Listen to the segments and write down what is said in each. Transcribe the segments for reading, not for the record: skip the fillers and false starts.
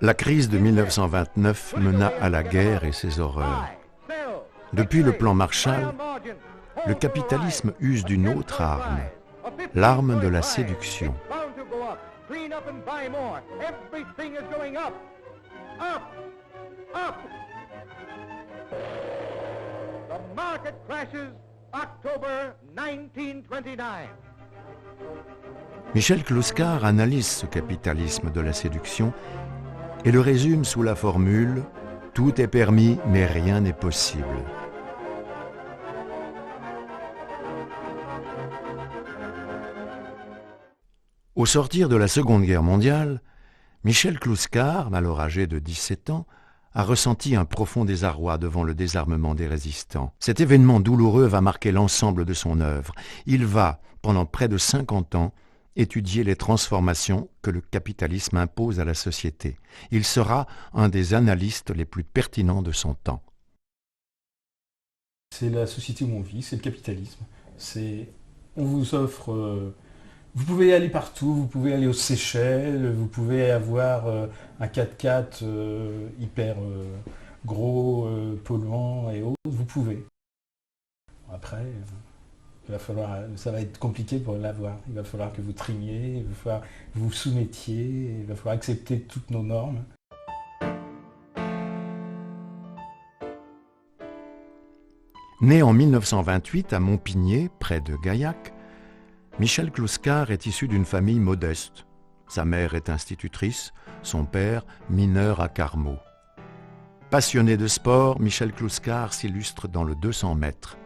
La crise de 1929 mena à la guerre et ses horreurs. Depuis le plan Marshall, le capitalisme use d'une autre arme, l'arme de la séduction. The market crashes October 1929. Michel Clouscar analyse ce capitalisme de la séduction et le résume sous la formule « Tout est permis, mais rien n'est possible ». Au sortir de la Seconde Guerre mondiale, Michel Clouscar, alors âgé de 17 ans, a ressenti un profond désarroi devant le désarmement des résistants. Cet événement douloureux va marquer l'ensemble de son œuvre. Il va, pendant près de 50 ans, étudier les transformations que le capitalisme impose à la société. Il sera un des analystes les plus pertinents de son temps. C'est la société où on vit, c'est le capitalisme. On vous offre... vous pouvez aller partout, vous pouvez aller aux Seychelles, vous pouvez avoir un 4x4 hyper gros, polluant et autres, vous pouvez. Après, ça va être compliqué pour l'avoir. Il va falloir que vous trimiez, il va falloir que vous vous soumettiez, il va falloir accepter toutes nos normes. Né en 1928 à Montpigné, près de Gaillac, Michel Clouscar est issu d'une famille modeste. Sa mère est institutrice, son père mineur à Carmaux. Passionné de sport, Michel Clouscar s'illustre dans le 200 mètres.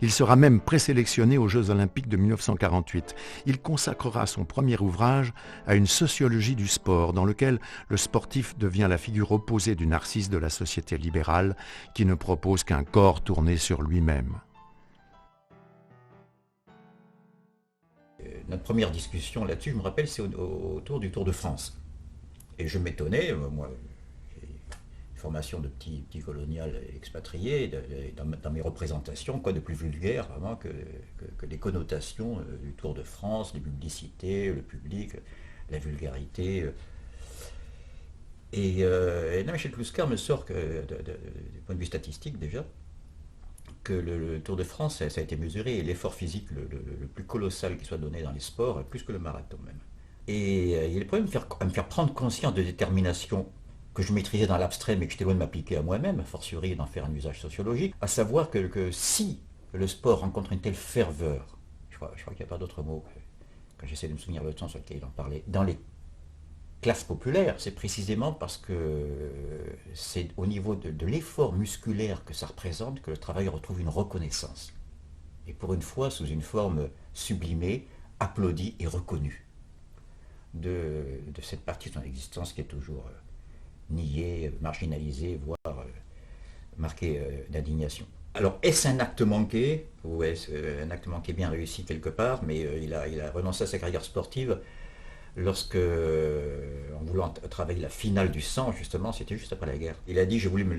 Il sera même présélectionné aux Jeux Olympiques de 1948. Il consacrera son premier ouvrage à une sociologie du sport, dans lequel le sportif devient la figure opposée du narcisse de la société libérale qui ne propose qu'un corps tourné sur lui-même. Notre première discussion là-dessus, je me rappelle, c'est autour du Tour de France. Et je m'étonnais, moi, j'ai une formation de petit colonial expatrié, dans mes représentations, quoi de plus vulgaire vraiment que les connotations du Tour de France, les publicités, le public, la vulgarité. Et là, Michel Clouscar me sort que, du point de vue statistique déjà, que le Tour de France, ça a été mesuré, et l'effort physique le plus colossal qui soit donné dans les sports, plus que le marathon même. Et il y a le problème à me faire prendre conscience de détermination que je maîtrisais dans l'abstrait, mais que j'étais loin de m'appliquer à moi-même, a fortiori d'en faire un usage sociologique, à savoir que si le sport rencontre une telle ferveur, je crois qu'il n'y a pas d'autre mot, quand j'essaie de me souvenir le temps sur lequel il en parlait, dans les classes populaires, c'est précisément parce que c'est au niveau de l'effort musculaire que ça représente que le travail retrouve une reconnaissance. Et pour une fois, sous une forme sublimée, applaudie et reconnue de cette partie de son existence qui est toujours niée, marginalisée, voire marquée d'indignation. Alors, est-ce un acte manqué? Ou est-ce un acte manqué bien réussi quelque part? Mais il a renoncé à sa carrière sportive lorsque, en voulant travailler la finale du 100, justement, c'était juste après la guerre. Il a dit, je voulais me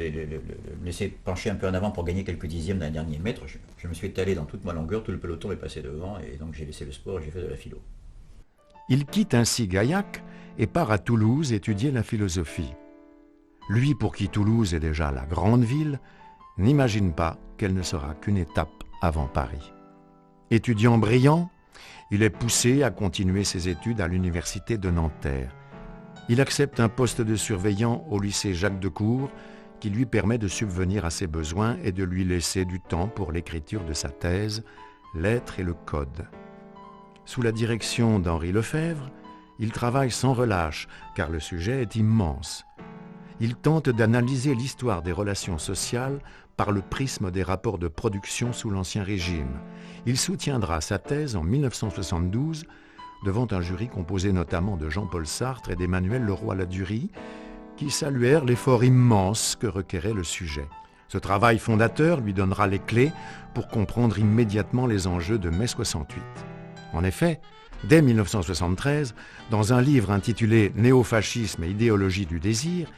laisser pencher un peu en avant pour gagner quelques dixièmes d'un dernier mètre. Je me suis étalé dans toute ma longueur, tout le peloton est passé devant, et donc j'ai laissé le sport, j'ai fait de la philo. Il quitte ainsi Gaillac et part à Toulouse étudier la philosophie. Lui, pour qui Toulouse est déjà la grande ville, n'imagine pas qu'elle ne sera qu'une étape avant Paris. Étudiant brillant, il est poussé à continuer ses études à l'université de Nanterre. Il accepte un poste de surveillant au lycée Jacques Decour qui lui permet de subvenir à ses besoins et de lui laisser du temps pour l'écriture de sa thèse « L'être et le code ». Sous la direction d'Henri Lefebvre, il travaille sans relâche car le sujet est immense. Il tente d'analyser l'histoire des relations sociales par le prisme des rapports de production sous l'Ancien Régime. Il soutiendra sa thèse en 1972 devant un jury composé notamment de Jean-Paul Sartre et d'Emmanuel Leroy-Ladurie, qui saluèrent l'effort immense que requérait le sujet. Ce travail fondateur lui donnera les clés pour comprendre immédiatement les enjeux de mai 68. En effet, dès 1973, dans un livre intitulé « Néofascisme et idéologie du désir »,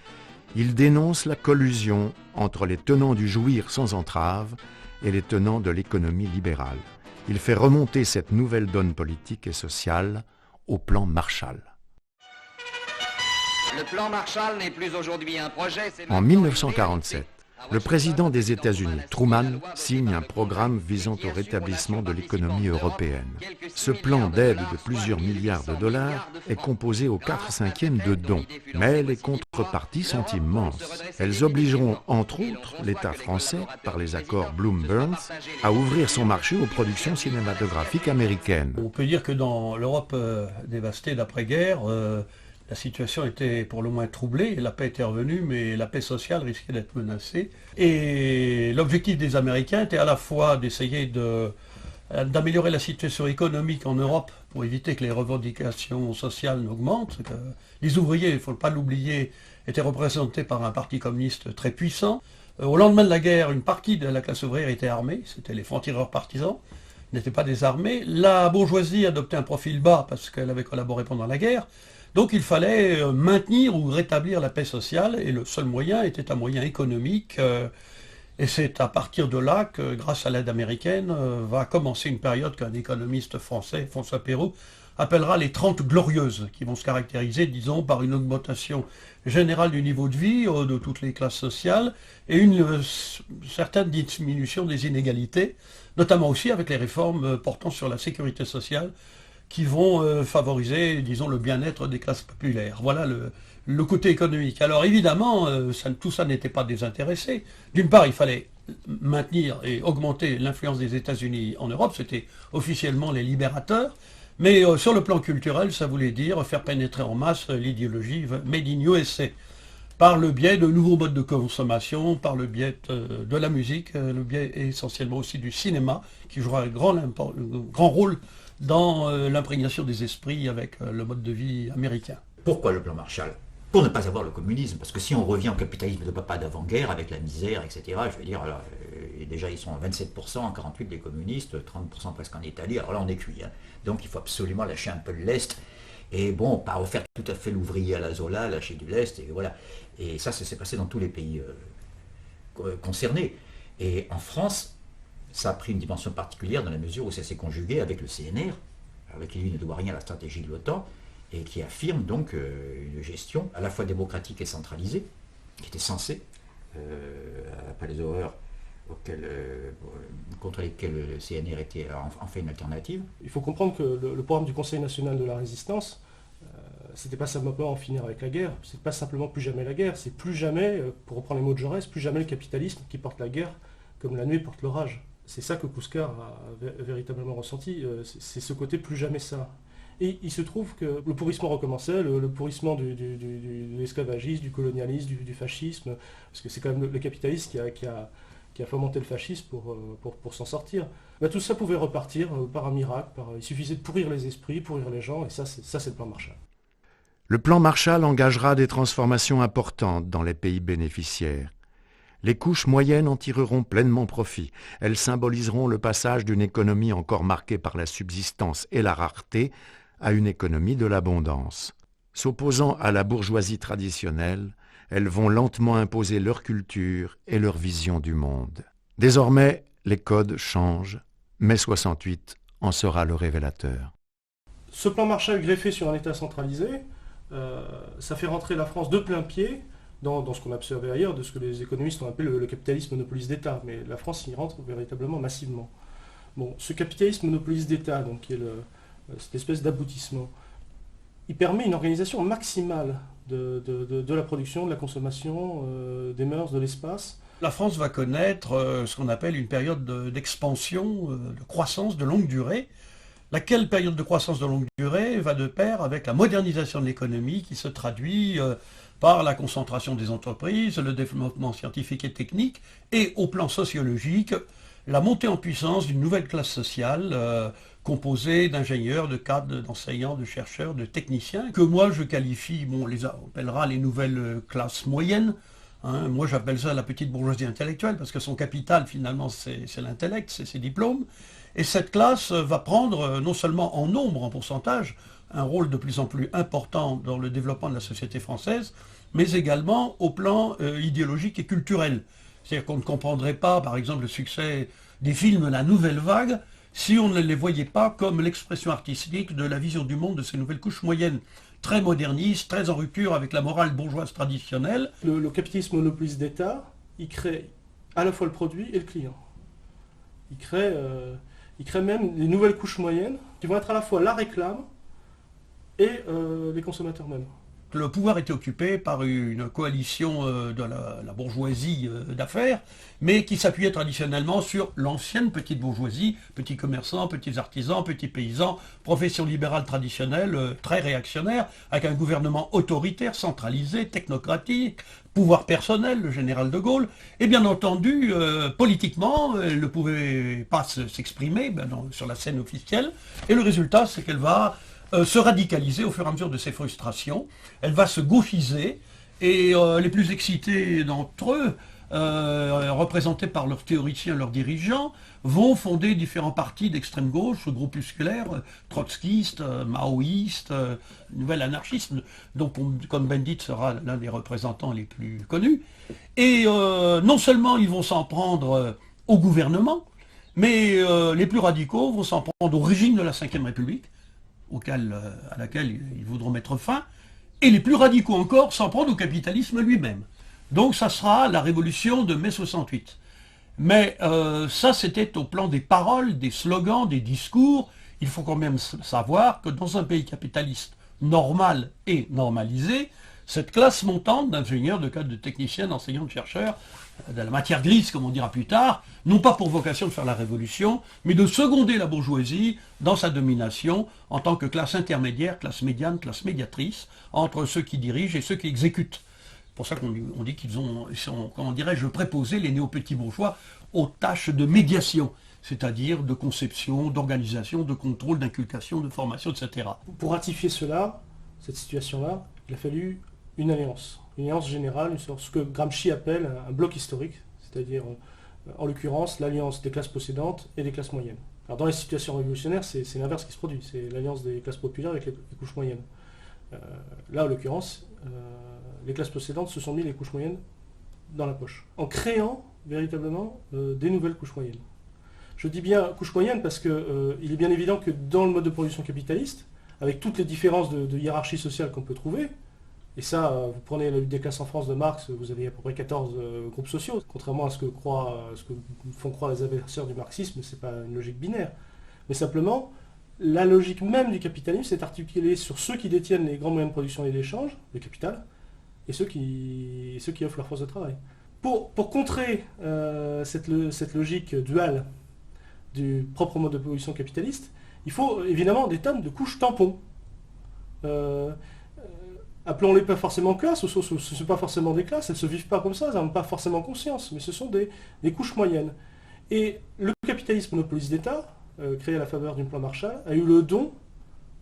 il dénonce la collusion entre les tenants du jouir sans entrave et les tenants de l'économie libérale. Il fait remonter cette nouvelle donne politique et sociale au plan Marshall. Le plan Marshall n'est plus aujourd'hui un projet, c'est En 1947, le président des États-Unis, Truman, signe un programme visant au rétablissement de l'économie européenne. Ce plan d'aide de plusieurs milliards de dollars est composé aux 4/5 de dons, mais les contreparties sont immenses. Elles obligeront, entre autres, l'État français, par les accords Bloom-Burns, à ouvrir son marché aux productions cinématographiques américaines. On peut dire que dans l'Europe dévastée d'après-guerre, la situation était pour le moins troublée, la paix était revenue, mais la paix sociale risquait d'être menacée. Et l'objectif des Américains était à la fois d'essayer d'améliorer la situation économique en Europe pour éviter que les revendications sociales n'augmentent. Les ouvriers, il ne faut pas l'oublier, étaient représentés par un parti communiste très puissant. Au lendemain de la guerre, une partie de la classe ouvrière était armée, c'était les francs-tireurs partisans, n'étaient pas des armés. La bourgeoisie adoptait un profil bas parce qu'elle avait collaboré pendant la guerre. Donc il fallait maintenir ou rétablir la paix sociale et le seul moyen était un moyen économique. Et c'est à partir de là que, grâce à l'aide américaine, va commencer une période qu'un économiste français, François Perrault, appellera les 30 glorieuses, qui vont se caractériser, disons, par une augmentation générale du niveau de vie de toutes les classes sociales et une certaine diminution des inégalités, notamment aussi avec les réformes portant sur la sécurité sociale, qui vont favoriser, disons, le bien-être des classes populaires. Voilà le côté économique. Alors évidemment, tout ça n'était pas désintéressé. D'une part, il fallait maintenir et augmenter l'influence des États-Unis en Europe, c'était officiellement les libérateurs, mais sur le plan culturel, ça voulait dire faire pénétrer en masse l'idéologie Made in USA, par le biais de nouveaux modes de consommation, par le biais de la musique, le biais essentiellement aussi du cinéma, qui jouera un grand rôle dans l'imprégnation des esprits avec le mode de vie américain. Pourquoi le plan Marshall? Pour ne pas avoir le communisme, parce que si on revient au capitalisme de papa d'avant-guerre, avec la misère, etc., je veux dire, alors, déjà ils sont à 27% en 48 des communistes, 30% presque en Italie, alors là on est cuit. Hein. Donc il faut absolument lâcher un peu de l'Est, et bon, pas refaire tout à fait l'ouvrier à la Zola, lâcher du l'Est, et voilà. Et ça s'est passé dans tous les pays concernés. Et en France, ça a pris une dimension particulière dans la mesure où ça s'est conjugué avec le CNR, avec qui lui ne doit rien à la stratégie de l'OTAN, et qui affirme donc une gestion à la fois démocratique et centralisée, qui était censée, après les horreurs contre lesquelles le CNR était en fait une alternative. Il faut comprendre que le programme du Conseil national de la résistance, c'était pas simplement en finir avec la guerre, c'est pas simplement plus jamais la guerre, c'est plus jamais, pour reprendre les mots de Jaurès, plus jamais le capitalisme qui porte la guerre comme la nuit porte l'orage. C'est ça que Kouskar a véritablement ressenti, c'est ce côté plus jamais ça. Et il se trouve que le pourrissement recommençait, le pourrissement de l'esclavagisme, du colonialisme, du fascisme, parce que c'est quand même le capitalisme qui a fomenté le fascisme pour s'en sortir. Ben, tout ça pouvait repartir par un miracle, il suffisait de pourrir les esprits, pourrir les gens, et ça c'est le plan Marshall. Le plan Marshall engagera des transformations importantes dans les pays bénéficiaires. Les couches moyennes en tireront pleinement profit. Elles symboliseront le passage d'une économie encore marquée par la subsistance et la rareté à une économie de l'abondance. S'opposant à la bourgeoisie traditionnelle, elles vont lentement imposer leur culture et leur vision du monde. Désormais, les codes changent. Mai 68 en sera le révélateur. Ce plan Marshall greffé sur un État centralisé, ça fait rentrer la France de plein pied dans ce qu'on a observé ailleurs, de ce que les économistes ont appelé le capitalisme monopoliste d'État, mais la France y rentre véritablement massivement. Bon, ce capitalisme monopoliste d'État, donc, qui est cette espèce d'aboutissement, il permet une organisation maximale de la production, de la consommation, des mœurs, de l'espace. La France va connaître ce qu'on appelle une période d'expansion, de croissance de longue durée, laquelle période de croissance de longue durée va de pair avec la modernisation de l'économie qui se traduit par la concentration des entreprises, le développement scientifique et technique, et au plan sociologique, la montée en puissance d'une nouvelle classe sociale composée d'ingénieurs, de cadres, d'enseignants, de chercheurs, de techniciens, que moi je qualifie, on les appellera les nouvelles classes moyennes. Hein, moi j'appelle ça la petite bourgeoisie intellectuelle, parce que son capital finalement c'est l'intellect, c'est ses diplômes. Et cette classe va prendre non seulement en nombre, en pourcentage, un rôle de plus en plus important dans le développement de la société française, mais également au plan idéologique et culturel. C'est-à-dire qu'on ne comprendrait pas, par exemple, le succès des films La Nouvelle Vague si on ne les voyait pas comme l'expression artistique de la vision du monde de ces nouvelles couches moyennes, très modernistes, très en rupture avec la morale bourgeoise traditionnelle. Le capitalisme monopoliste d'État, il crée à la fois le produit et le client. Il crée même les nouvelles couches moyennes qui vont être à la fois la réclame et les consommateurs mêmes. Le pouvoir était occupé par une coalition de la bourgeoisie d'affaires, mais qui s'appuyait traditionnellement sur l'ancienne petite bourgeoisie, petits commerçants, petits artisans, petits paysans, profession libérale traditionnelle, très réactionnaire, avec un gouvernement autoritaire, centralisé, technocratique, pouvoir personnel, le général de Gaulle, et bien entendu, politiquement, elle ne pouvait pas s'exprimer sur la scène officielle, et le résultat, c'est qu'elle va se radicaliser au fur et à mesure de ses frustrations, elle va se gauchiser, et les plus excités d'entre eux, représentés par leurs théoriciens, leurs dirigeants, vont fonder différents partis d'extrême gauche, groupusculaires, trotskistes, maoïstes, nouvel anarchisme, dont Cohn-Bendit sera l'un des représentants les plus connus. Et non seulement ils vont s'en prendre au gouvernement, mais les plus radicaux vont s'en prendre au régime de la Ve République, à laquelle ils voudront mettre fin, et les plus radicaux encore s'en prendre au capitalisme lui-même. Donc ça sera la révolution de mai 68. Mais ça, c'était au plan des paroles, des slogans, des discours. Il faut quand même savoir que dans un pays capitaliste normal et normalisé, cette classe montante d'ingénieurs, de cadres, de techniciens, d'enseignants, de chercheurs, de la matière grise, comme on dira plus tard, n'ont pas pour vocation de faire la révolution, mais de seconder la bourgeoisie dans sa domination en tant que classe intermédiaire, classe médiane, classe médiatrice, entre ceux qui dirigent et ceux qui exécutent. C'est pour ça qu'on dit qu'ils sont, comment dirais-je, préposés, les néo-petits bourgeois, aux tâches de médiation, c'est-à-dire de conception, d'organisation, de contrôle, d'inculcation, de formation, etc. Pour ratifier cela, cette situation-là, il a fallu une alliance générale, ce que Gramsci appelle un bloc historique, c'est-à-dire en l'occurrence l'alliance des classes possédantes et des classes moyennes. Alors dans les situations révolutionnaires, c'est l'inverse qui se produit, c'est l'alliance des classes populaires avec les couches moyennes. Là, en l'occurrence, les classes possédantes se sont mis les couches moyennes dans la poche, en créant véritablement des nouvelles couches moyennes. Je dis bien couches moyennes parce qu'il est bien évident que dans le mode de production capitaliste, avec toutes les différences de hiérarchie sociale qu'on peut trouver, et ça, vous prenez la lutte des classes en France de Marx, vous avez à peu près 14 groupes sociaux. Contrairement à ce que font croire les adversaires du marxisme, ce n'est pas une logique binaire. Mais simplement, la logique même du capitalisme s'est articulée sur ceux qui détiennent les grands moyens de production et d'échange, le capital, et ceux qui offrent leur force de travail. Pour contrer cette logique duale du propre mode de production capitaliste, il faut évidemment des tonnes de couches tampons. Appelons-les pas forcément classes, ce ne sont pas forcément des classes, elles ne se vivent pas comme ça, elles n'ont pas forcément conscience, mais ce sont des couches moyennes. Et le capitalisme monopoliste d'État, créé à la faveur du plan Marshall, a eu le don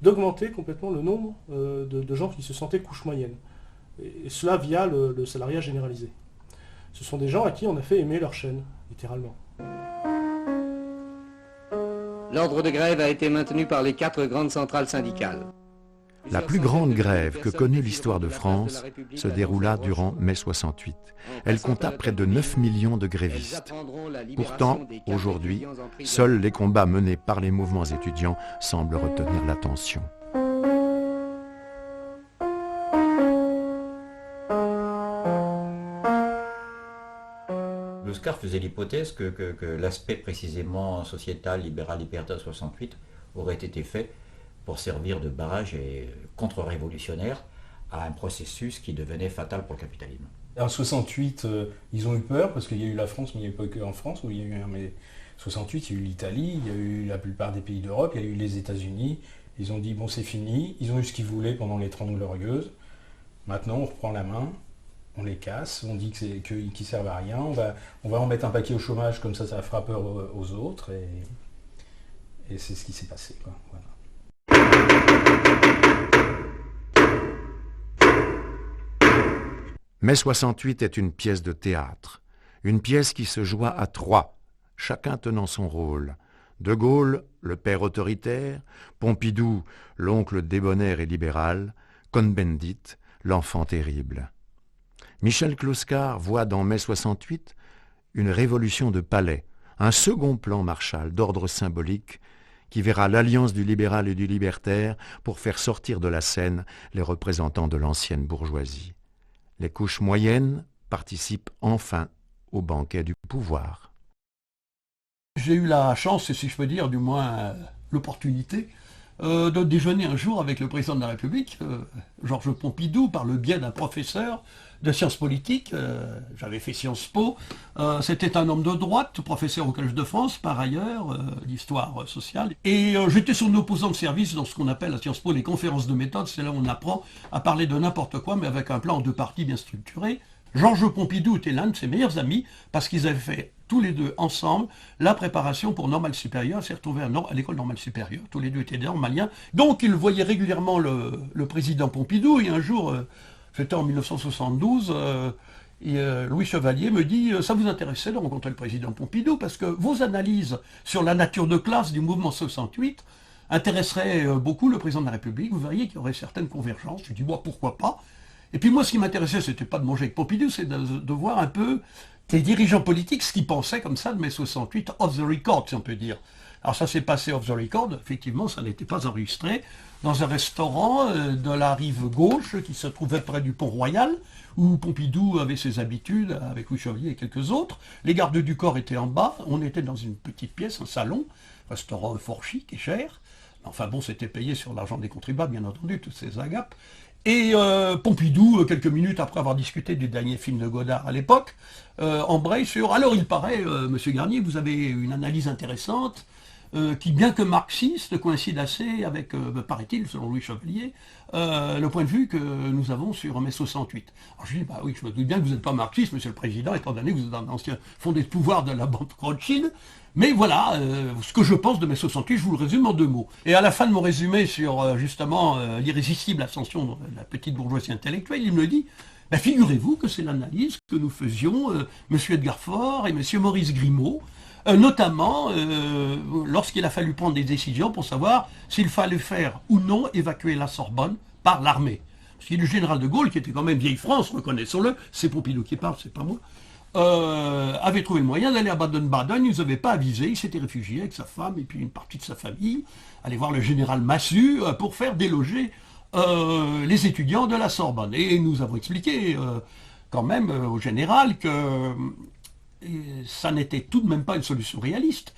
d'augmenter complètement le nombre de gens qui se sentaient couches moyennes. Et cela via le salariat généralisé. Ce sont des gens à qui on a fait aimer leur chaîne, littéralement. L'ordre de grève a été maintenu par les 4 grandes centrales syndicales. La plus grande grève que connut l'histoire de France se déroula durant mai 68. Elle compta près de 9 millions de grévistes. Pourtant, aujourd'hui, seuls les combats menés par les mouvements étudiants semblent retenir l'attention. L'Oscar faisait l'hypothèse que l'aspect précisément sociétal, libéral, libertaire 68 aurait été fait pour servir de barrage et contre-révolutionnaire à un processus qui devenait fatal pour le capitalisme. En 68, ils ont eu peur parce qu'il y a eu la France, mais il n'y a pas que en France où il y a eu. Mais 68, il y a eu l'Italie, il y a eu la plupart des pays d'Europe, il y a eu les États-Unis. Ils ont dit bon, c'est fini. Ils ont eu ce qu'ils voulaient pendant les 30 Glorieuses. Maintenant, on reprend la main, on les casse, on dit qu'ils ne servent à rien. On va en mettre un paquet au chômage, comme ça fera peur aux autres. Et c'est ce qui s'est passé, quoi. Voilà. Mai 68 est une pièce de théâtre, une pièce qui se joua à 3, chacun tenant son rôle. De Gaulle, le père autoritaire, Pompidou, l'oncle débonnaire et libéral, Cohn-Bendit, l'enfant terrible. Michel Clouscar voit dans Mai 68 une révolution de palais, un second plan Marshall d'ordre symbolique qui verra l'alliance du libéral et du libertaire pour faire sortir de la scène les représentants de l'ancienne bourgeoisie. Les couches moyennes participent enfin au banquet du pouvoir. J'ai eu la chance, et si je peux dire du moins l'opportunité, de déjeuner un jour avec le président de la République, Georges Pompidou, par le biais d'un professeur de sciences politiques. J'avais fait Sciences Po. C'était un homme de droite, professeur au Collège de France, par ailleurs, d'histoire sociale. Et j'étais son opposant de service dans ce qu'on appelle à Sciences Po les conférences de méthode. C'est là où on apprend à parler de n'importe quoi, mais avec un plan en 2 parties bien structuré. Georges Pompidou était l'un de ses meilleurs amis parce qu'ils avaient fait tous les deux ensemble la préparation pour Normale Supérieure. Ils s'est retrouvé à l'école Normale Supérieure. Tous les deux étaient des normaliens. Donc il voyait régulièrement le président Pompidou. Et un jour, c'était en 1972, Louis Chevalier me dit « Ça vous intéressait de rencontrer le président Pompidou parce que vos analyses sur la nature de classe du mouvement 68 intéresseraient beaucoup le président de la République. Vous verriez qu'il y aurait certaines convergences. » Je dis « Moi, pourquoi pas ?» Et puis moi, ce qui m'intéressait, c'était pas de manger avec Pompidou, c'est de voir un peu des dirigeants politiques, ce qu'ils pensaient comme ça de mai 68, off the record, si on peut dire. Alors ça s'est passé off the record, effectivement, ça n'était pas enregistré, dans un restaurant de la rive gauche, qui se trouvait près du Pont Royal, où Pompidou avait ses habitudes, avec Louis Chevalier et quelques autres. Les gardes du corps étaient en bas, on était dans une petite pièce, un salon, restaurant fort chic et cher. Enfin bon, c'était payé sur l'argent des contribuables, bien entendu, toutes ces agapes. Et Pompidou, quelques minutes après avoir discuté du dernier film de Godard à l'époque, embraye sur « Alors il paraît, Monsieur Garnier, vous avez une analyse intéressante qui, bien que marxiste, coïncide assez avec, paraît-il, selon Louis Chevalier, le point de vue que nous avons sur mai 68. » Alors je dis « Bah oui, je me doute bien que vous n'êtes pas marxiste, Monsieur le Président, étant donné que vous êtes un ancien fondé de pouvoir de la banque Rothschild. Mais voilà, ce que je pense de mai 68, je vous le résume en 2 mots. » Et à la fin de mon résumé sur, justement, l'irrésistible ascension de la petite bourgeoisie intellectuelle, il me dit ben, « Figurez-vous que c'est l'analyse que nous faisions, M. Edgar Faure et M. Maurice Grimaud, notamment lorsqu'il a fallu prendre des décisions pour savoir s'il fallait faire ou non évacuer la Sorbonne par l'armée. » Parce qu'il y a le général de Gaulle, qui était quand même vieille France, reconnaissons-le, c'est Pompidou qui parle, c'est pas moi, avait trouvé le moyen d'aller à Baden-Baden, il ne nous avait pas avisé, il s'était réfugié avec sa femme et puis une partie de sa famille, aller voir le général Massu pour faire déloger les étudiants de la Sorbonne. Et nous avons expliqué quand même au général que ça n'était tout de même pas une solution réaliste,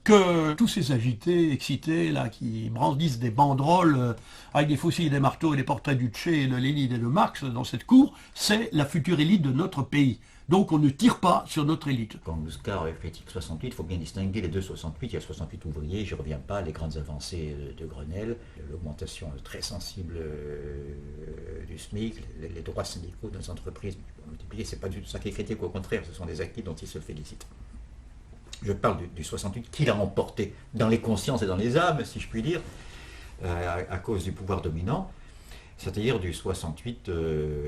que tous ces agités, excités, là, qui brandissent des banderoles avec des fusils et des marteaux et des portraits du Che, de Lénine et de Marx dans cette cour, c'est la future élite de notre pays. Donc on ne tire pas sur notre élite. Quand Muscar critique 68, il faut bien distinguer les deux 68. Il y a 68 ouvriers, je ne reviens pas, les grandes avancées de Grenelle, l'augmentation très sensible du SMIC, les droits syndicaux dans les entreprises multipliés. Ce n'est pas du tout ça qui est critique, au contraire, ce sont des acquis dont ils se félicitent. Je parle du 68 qu'il a emporté dans les consciences et dans les âmes, si je puis dire, à cause du pouvoir dominant, c'est-à-dire du 68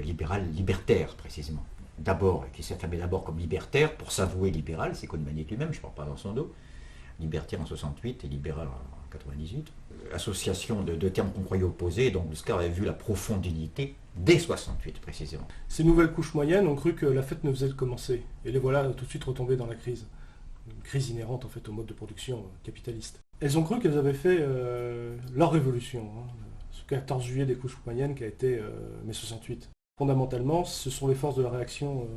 libéral-libertaire, précisément. D'abord, qui s'affirmait d'abord comme libertaire, pour s'avouer libéral, c'est Cohn-Bendit lui-même, je ne parle pas dans son dos, libertaire en 68 et libéral en 98. Association de termes qu'on croyait opposés, donc Muscar avait vu la profonde unité dès 68 précisément. Ces nouvelles couches moyennes ont cru que la fête ne faisait que commencer, et les voilà tout de suite retombées dans la crise. Une crise inhérente en fait au mode de production capitaliste. Elles ont cru qu'elles avaient fait leur révolution, ce 14 juillet des couches moyennes qui a été mai 68. Fondamentalement, ce sont les forces de la réaction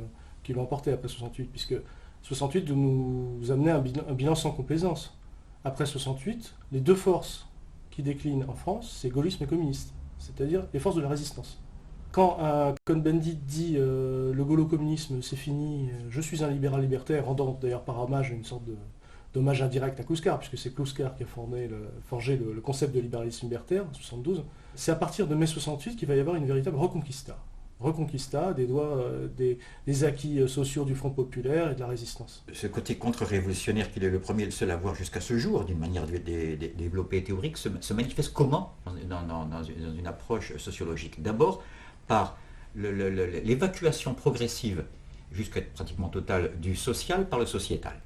qui l'ont emporté après 68, puisque 68 nous amenait un bilan sans complaisance. Après 68, les 2 forces qui déclinent en France, c'est gaullisme et communiste, c'est-à-dire les forces de la résistance. Quand un Cohn-Bendit dit le gaulo-communisme c'est fini, je suis un libéral libertaire, rendant d'ailleurs par hommage une sorte d'hommage indirect à Kluskar, puisque c'est Kluskar qui a forgé le concept de libéralisme libertaire en 72, c'est à partir de mai 68 qu'il va y avoir une véritable reconquista des acquis sociaux du Front populaire et de la résistance. Ce côté contre-révolutionnaire qu'il est le premier et le seul à voir jusqu'à ce jour, d'une manière développée et théorique, se manifeste comment dans une approche sociologique? D'abord, par l'évacuation progressive, jusqu'à pratiquement totale, du social par le sociétal.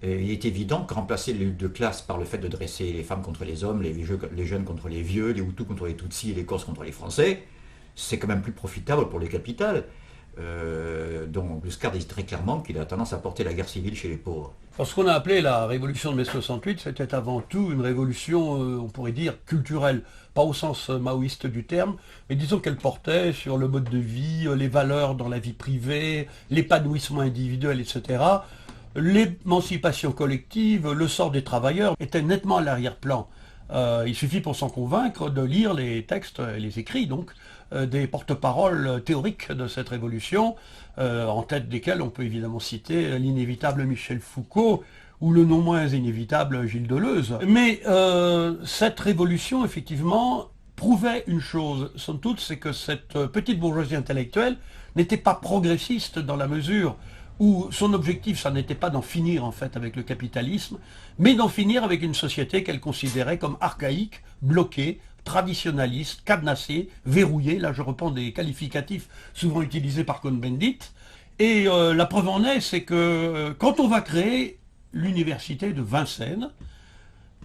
Et il est évident que remplacer les luttes de classe par le fait de dresser les femmes contre les hommes, les jeunes contre les vieux, les Hutus contre les Tutsis et les Corses contre les Français, c'est quand même plus profitable pour le capital dont Gluscar dit très clairement qu'il a tendance à porter la guerre civile chez les pauvres. Alors, ce qu'on a appelé la révolution de mai 68, c'était avant tout une révolution, on pourrait dire, culturelle. Pas au sens maoïste du terme, mais disons qu'elle portait sur le mode de vie, les valeurs dans la vie privée, l'épanouissement individuel, etc. L'émancipation collective, le sort des travailleurs était nettement à l'arrière-plan. Il suffit pour s'en convaincre de lire les textes, les écrits donc, des porte-paroles théoriques de cette révolution, en tête desquels on peut évidemment citer l'inévitable Michel Foucault ou le non moins inévitable Gilles Deleuze. Mais cette révolution, effectivement, prouvait une chose, somme toute, c'est que cette petite bourgeoisie intellectuelle n'était pas progressiste dans la mesure où son objectif, ça n'était pas d'en finir en fait avec le capitalisme, mais d'en finir avec une société qu'elle considérait comme archaïque, bloquée, traditionnaliste, cadenassée, verrouillée. Là je reprends des qualificatifs souvent utilisés par Cohn-Bendit. Et la preuve en est, c'est que quand on va créer l'université de Vincennes,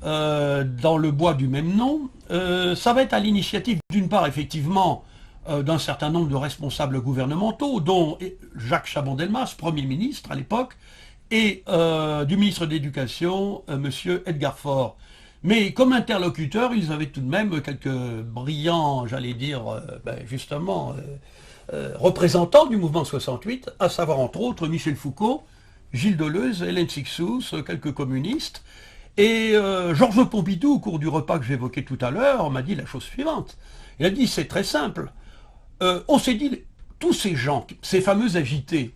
dans le bois du même nom, ça va être à l'initiative d'une part effectivement d'un certain nombre de responsables gouvernementaux, dont Jacques Chaban-Delmas, Premier ministre à l'époque, et du ministre de l'Éducation, M. Edgar Faure. Mais comme interlocuteurs, ils avaient tout de même quelques brillants, j'allais dire, représentants du mouvement 68, à savoir entre autres Michel Foucault, Gilles Deleuze, Hélène Cixous, quelques communistes. Et Georges Pompidou, au cours du repas que j'évoquais tout à l'heure, m'a dit la chose suivante. Il a dit, c'est très simple. On s'est dit, tous ces gens, ces fameux agités,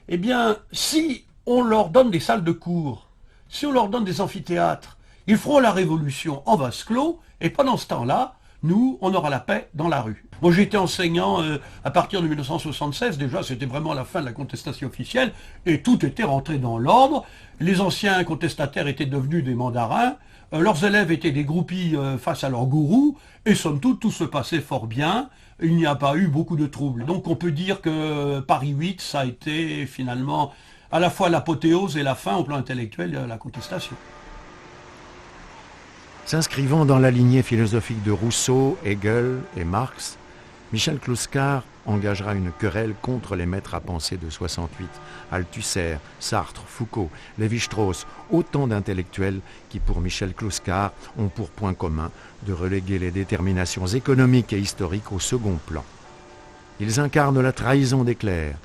eh bien, si on leur donne des salles de cours, si on leur donne des amphithéâtres, ils feront la révolution en vase clos, et pendant ce temps-là, nous, on aura la paix dans la rue. Moi, j'étais enseignant à partir de 1976, déjà, c'était vraiment la fin de la contestation officielle, et tout était rentré dans l'ordre. Les anciens contestataires étaient devenus des mandarins, leurs élèves étaient des groupies face à leurs gourous, et somme toute, tout se passait fort bien. Il n'y a pas eu beaucoup de troubles. Donc on peut dire que Paris 8, ça a été finalement à la fois l'apothéose et la fin au plan intellectuel de la contestation. S'inscrivant dans la lignée philosophique de Rousseau, Hegel et Marx, Michel Clouscar engagera une querelle contre les maîtres à penser de 68, Althusser, Sartre, Foucault, Lévi-Strauss, autant d'intellectuels qui, pour Michel Clouscar, ont pour point commun de reléguer les déterminations économiques et historiques au second plan. Ils incarnent la trahison des clercs,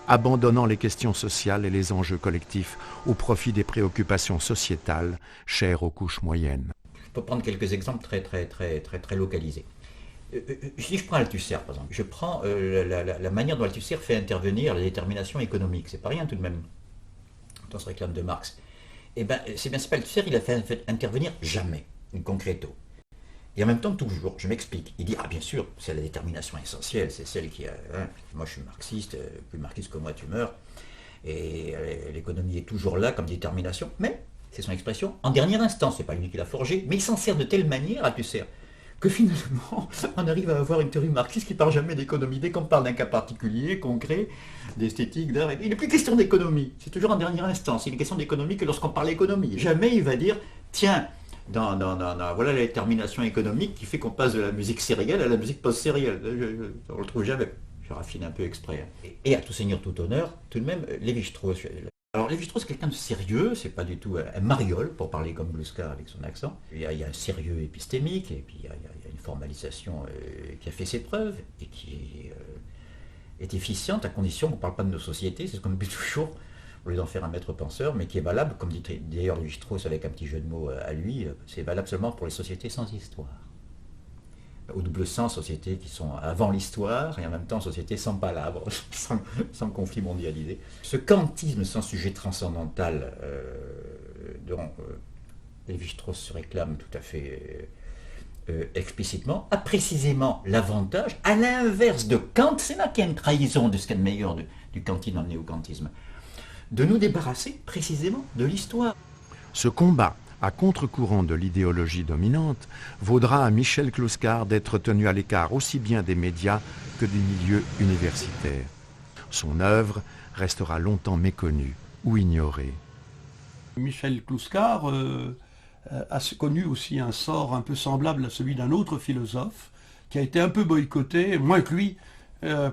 abandonnant les questions sociales et les enjeux collectifs au profit des préoccupations sociétales chères aux couches moyennes. Je peux prendre quelques exemples très localisés. Si je prends Althusser, par exemple, je prends la manière dont Althusser fait intervenir la détermination économique. C'est pas rien tout de même, quand on se réclame de Marx. Eh bien, c'est pas Althusser, il a fait intervenir jamais, une concreto. Et en même temps, toujours, je m'explique. Il dit, ah bien sûr, c'est la détermination essentielle, c'est celle qui a... moi je suis marxiste, plus marxiste que moi tu meurs. Et l'économie est toujours là comme détermination, mais, c'est son expression, en dernière instance, c'est pas lui qui l'a forgé, mais il s'en sert de telle manière, Althusser, que finalement, on arrive à avoir une théorie marxiste qui ne parle jamais d'économie. Dès qu'on parle d'un cas particulier, concret, d'esthétique, d'art, il n'est plus question d'économie. C'est toujours en dernière instance. Il est question d'économie que lorsqu'on parle d'économie. Jamais il va dire, tiens, voilà la détermination économique qui fait qu'on passe de la musique sérielle à la musique post-sérielle. On ne le trouve jamais. Je raffine un peu exprès. Et à tout seigneur, tout honneur, tout de même, Lévi-Strauss. Alors Lévi-Strauss, c'est quelqu'un de sérieux, c'est pas du tout un mariole, pour parler comme Gluscar avec son accent. Il y a un sérieux épistémique, et puis il y a une formalisation qui a fait ses preuves, et qui est efficiente à condition qu'on ne parle pas de nos sociétés, c'est ce qu'on oublie toujours, au lieu d'en faire un maître penseur, mais qui est valable, comme dit d'ailleurs Lévi-Strauss avec un petit jeu de mots à lui, c'est valable seulement pour les sociétés sans histoire. Au double sens, sociétés qui sont avant l'histoire et en même temps sociétés sans palabres, sans conflit mondialisé. Ce kantisme sans sujet transcendantal dont Lévi-Strauss se réclame tout à fait explicitement, a précisément l'avantage, à l'inverse de Kant, c'est là qu'il y a une trahison de ce qu'il y a de meilleur du kantisme dans le néo-kantisme, de nous débarrasser précisément de l'histoire. Ce combat à contre-courant de l'idéologie dominante, vaudra à Michel Clouscar d'être tenu à l'écart aussi bien des médias que du milieu universitaire. Son œuvre restera longtemps méconnue ou ignorée. Michel Clouscar a connu aussi un sort un peu semblable à celui d'un autre philosophe qui a été un peu boycotté, moins que lui,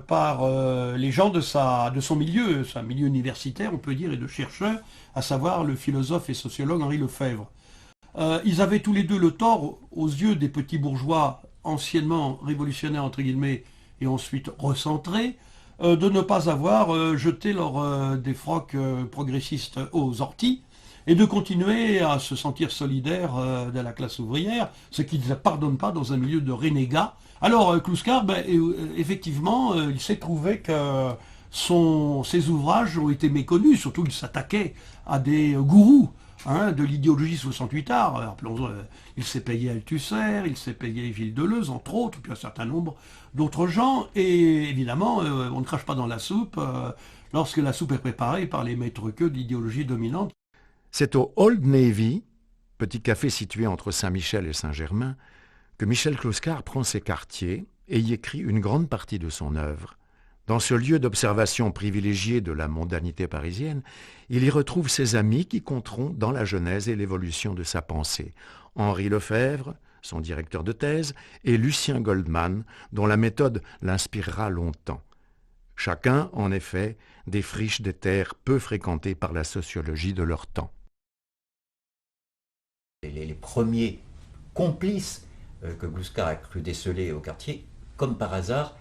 par les gens de son milieu, un milieu universitaire, on peut dire, et de chercheurs, à savoir le philosophe et sociologue Henri Lefebvre. Ils avaient tous les deux le tort, aux yeux des petits bourgeois anciennement révolutionnaires, entre guillemets, et ensuite recentrés, de ne pas avoir jeté leur défroque progressiste aux orties, et de continuer à se sentir solidaire de la classe ouvrière, ce qui ne pardonne pas dans un milieu de renégats. Alors Kluskar, effectivement, il s'est trouvé que ses ouvrages ont été méconnus, surtout qu'il s'attaquait à des gourous de l'idéologie 68 art. Rappelons, il s'est payé Althusser, il s'est payé Gilles Deleuze, entre autres, puis un certain nombre d'autres gens, et évidemment, on ne crache pas dans la soupe lorsque la soupe est préparée par les maîtres-queux de l'idéologie dominante. C'est au Old Navy, petit café situé entre Saint-Michel et Saint-Germain, que Michel Kluskar prend ses quartiers et y écrit une grande partie de son œuvre. Dans ce lieu d'observation privilégié de la mondanité parisienne, il y retrouve ses amis qui compteront dans la genèse et l'évolution de sa pensée. Henri Lefebvre, son directeur de thèse, et Lucien Goldman, dont la méthode l'inspirera longtemps. Chacun, en effet, défriche des terres peu fréquentées par la sociologie de leur temps. Les premiers complices que Kluskar a cru déceler au quartier, comme par hasard,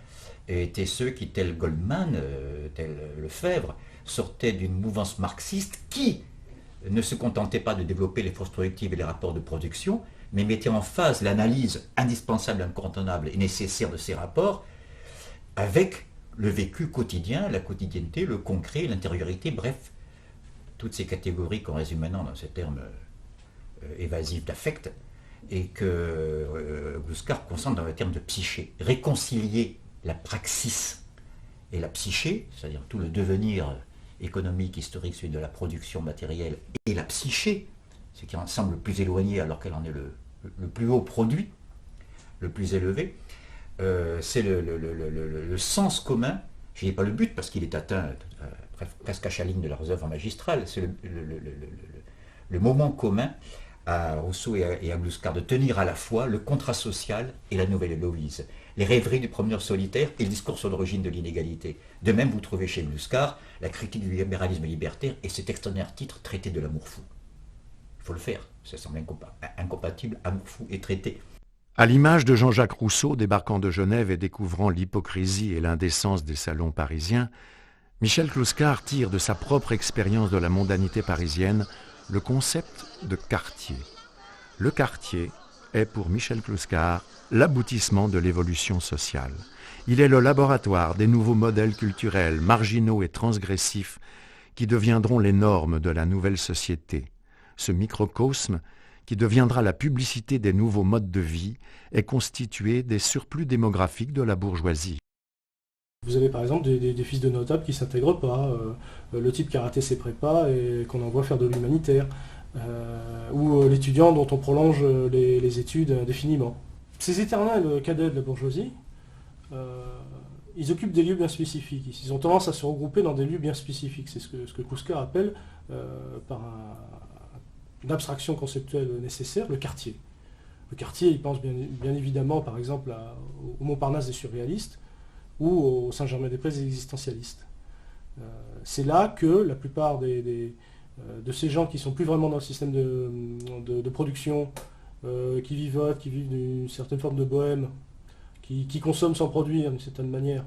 étaient ceux qui, tel Goldman, tel Lefebvre, sortaient d'une mouvance marxiste qui ne se contentait pas de développer les forces productives et les rapports de production, mais mettait en phase l'analyse indispensable, incontournable et nécessaire de ces rapports avec le vécu quotidien, la quotidienneté, le concret, l'intériorité, bref, toutes ces catégories qu'on résume maintenant dans ces termes évasifs d'affect, et que Kluskar concentre dans le terme de psyché. Réconcilier la praxis et la psyché, c'est-à-dire tout le devenir économique, historique, celui de la production matérielle, et la psyché, ce qui en semble le plus éloigné alors qu'elle en est le plus haut produit, le plus élevé, c'est le sens commun. Je n'ai pas le but parce qu'il est atteint presque à chaque ligne de leurs œuvres magistrales, c'est le moment commun à Rousseau et à Kluskar de tenir à la fois le contrat social et la nouvelle Héloïse, les rêveries du promeneur solitaire et le discours sur l'origine de l'inégalité. De même, vous trouvez chez Kluskar la critique du libéralisme libertaire et cet extraordinaire titre, Traité de l'amour fou. Il faut le faire, ça semble incompatible, amour fou et traité. À l'image de Jean-Jacques Rousseau débarquant de Genève et découvrant l'hypocrisie et l'indécence des salons parisiens, Michel Kluskar tire de sa propre expérience de la mondanité parisienne le concept de quartier. Le quartier est pour Michel Kluskar l'aboutissement de l'évolution sociale. Il est le laboratoire des nouveaux modèles culturels, marginaux et transgressifs qui deviendront les normes de la nouvelle société. Ce microcosme, qui deviendra la publicité des nouveaux modes de vie, est constitué des surplus démographiques de la bourgeoisie. Vous avez par exemple des fils de notables qui ne s'intègrent pas, le type qui a raté ses prépas et qu'on envoie faire de l'humanitaire, ou l'étudiant dont on prolonge les études indéfiniment. Ces éternels cadets de la bourgeoisie, ils occupent des lieux bien spécifiques. Ils ont tendance à se regrouper dans des lieux bien spécifiques. C'est ce que Kluskar appelle, par une abstraction conceptuelle nécessaire, le quartier. Le quartier, il pense bien évidemment par exemple au Montparnasse des surréalistes, ou au Saint-Germain-des-Prés des existentialistes. C'est là que la plupart de ces gens qui ne sont plus vraiment dans le système de production, qui vivotent, qui vivent d'une certaine forme de bohème, qui consomment sans produire d'une certaine manière,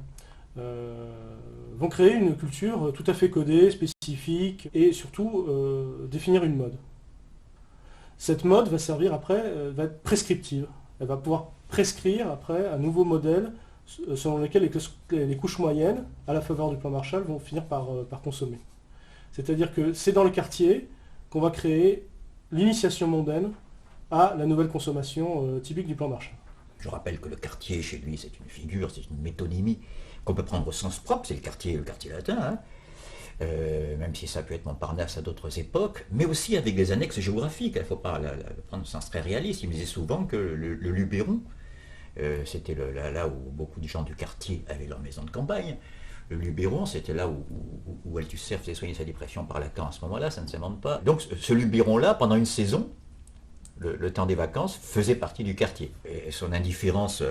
vont créer une culture tout à fait codée, spécifique, et surtout définir une mode. Cette mode va servir après, va être prescriptive. Elle va pouvoir prescrire après un nouveau modèle selon lesquels les couches moyennes, à la faveur du plan Marshall, vont finir par consommer. C'est-à-dire que c'est dans le quartier qu'on va créer l'initiation mondaine à la nouvelle consommation typique du plan Marshall. Je rappelle que le quartier, chez lui, c'est une figure, c'est une métonymie qu'on peut prendre au sens propre, c'est le quartier latin, même si ça peut être Montparnasse à d'autres époques, mais aussi avec des annexes géographiques. Il ne faut pas le prendre au sens très réaliste. Il me disait souvent que le Luberon, c'était là où beaucoup de gens du quartier avaient leur maison de campagne. Le Luberon, c'était là où Althusser faisait soigner sa dépression par Lacan à ce moment-là, ça ne s'invente pas. Donc ce Luberon-là, pendant une saison, le temps des vacances, faisait partie du quartier. Et son indifférence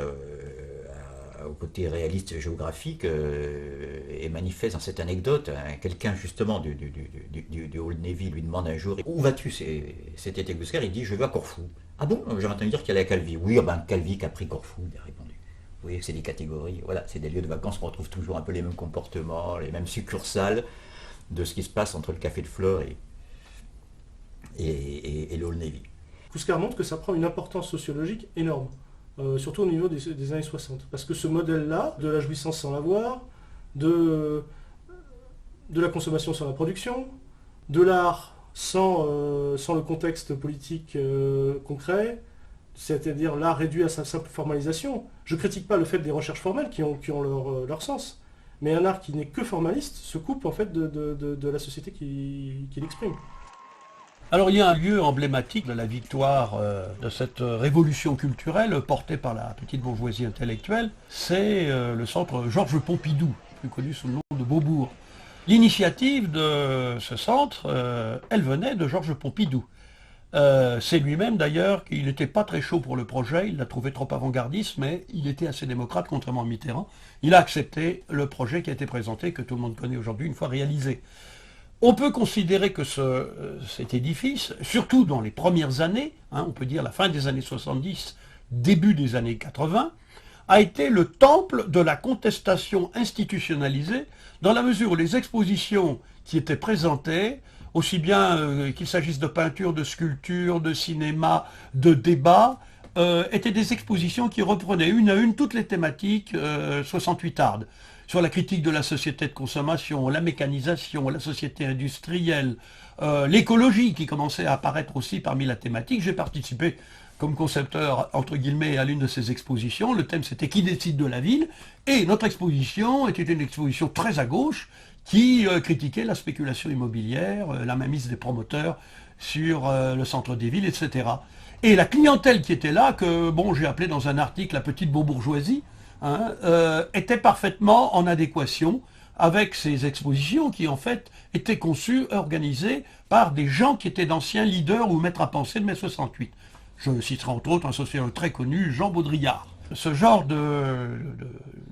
au côté réaliste et géographique est manifeste dans cette anecdote. Quelqu'un justement du Old Navy lui demande un jour « Où vas-tu cet été, Kouskar ?» Il dit « Je vais à Corfou. » « Ah bon, j'ai entendu dire qu'il allait à Calvi. » « Oui, Calvi qui a pris Corfou, » il a répondu. Vous voyez que c'est des catégories, voilà, c'est des lieux de vacances où on retrouve toujours un peu les mêmes comportements, les mêmes succursales de ce qui se passe entre le Café de Flore et l'Old Navy. Kouskar montre que ça prend une importance sociologique énorme, surtout au niveau des années 60. Parce que ce modèle-là, de la jouissance sans l'avoir, de la consommation sans la production, de l'art sans le contexte politique concret, c'est-à-dire l'art réduit à sa simple formalisation. Je ne critique pas le fait des recherches formelles qui ont leur sens, mais un art qui n'est que formaliste se coupe en fait de la société qui l'exprime. Alors il y a un lieu emblématique de la victoire de cette révolution culturelle portée par la petite bourgeoisie intellectuelle, c'est le centre Georges Pompidou, plus connu sous le nom de Beaubourg. L'initiative de ce centre, elle venait de Georges Pompidou. C'est lui-même d'ailleurs qu'il n'était pas très chaud pour le projet, il l'a trouvé trop avant-gardiste, mais il était assez démocrate, contrairement à Mitterrand. Il a accepté le projet qui a été présenté, que tout le monde connaît aujourd'hui, une fois réalisé. On peut considérer que cet édifice, surtout dans les premières années, on peut dire la fin des années 70, début des années 80, a été le temple de la contestation institutionnalisée, dans la mesure où les expositions qui étaient présentées, aussi bien qu'il s'agisse de peinture, de sculpture, de cinéma, de débat, étaient des expositions qui reprenaient une à une toutes les thématiques 68ardes. Sur la critique de la société de consommation, la mécanisation, la société industrielle, l'écologie qui commençait à apparaître aussi parmi la thématique. J'ai participé comme concepteur, entre guillemets, à l'une de ces expositions. Le thème c'était « Qui décide de la ville ?» Et notre exposition était une exposition très à gauche qui critiquait la spéculation immobilière, la mainmise des promoteurs sur le centre des villes, etc. Et la clientèle qui était là, que j'ai appelé dans un article la petite bourgeoisie, était parfaitement en adéquation avec ces expositions qui en fait étaient conçues, organisées par des gens qui étaient d'anciens leaders ou maîtres à penser de mai 68. Je citerai entre autres un sociologue très connu, Jean Baudrillard. Ce genre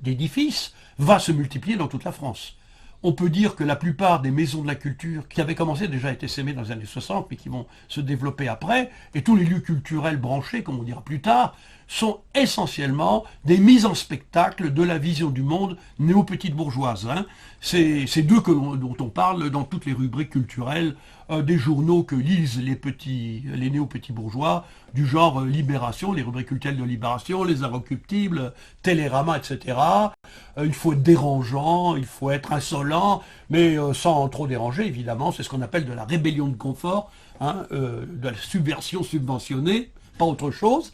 d'édifice va se multiplier dans toute la France. On peut dire que la plupart des maisons de la culture qui avaient commencé déjà à être essaimées dans les années 60, mais qui vont se développer après, et tous les lieux culturels branchés, comme on dira plus tard, sont essentiellement des mises en spectacle de la vision du monde néo-petite bourgeoise. C'est d'eux dont on parle dans toutes les rubriques culturelles des journaux que lisent les néo-petits bourgeois, du genre Libération, les rubriques culturelles de Libération, Les Inrecuptibles, Télérama, etc. Il faut être dérangeant, il faut être insolent, mais sans trop déranger, évidemment. C'est ce qu'on appelle de la rébellion de confort, de la subversion subventionnée, pas autre chose.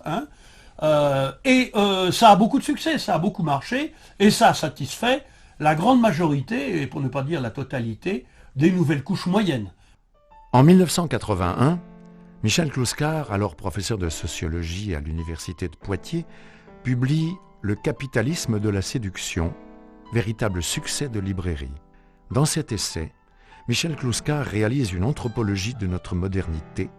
Ça a beaucoup de succès, ça a beaucoup marché, et ça a satisfait la grande majorité, et pour ne pas dire la totalité, des nouvelles couches moyennes. En 1981, Michel Kouskar, alors professeur de sociologie à l'université de Poitiers, publie « Le capitalisme de la séduction », véritable succès de librairie. Dans cet essai, Michel Kouskar réalise une anthropologie de notre modernité,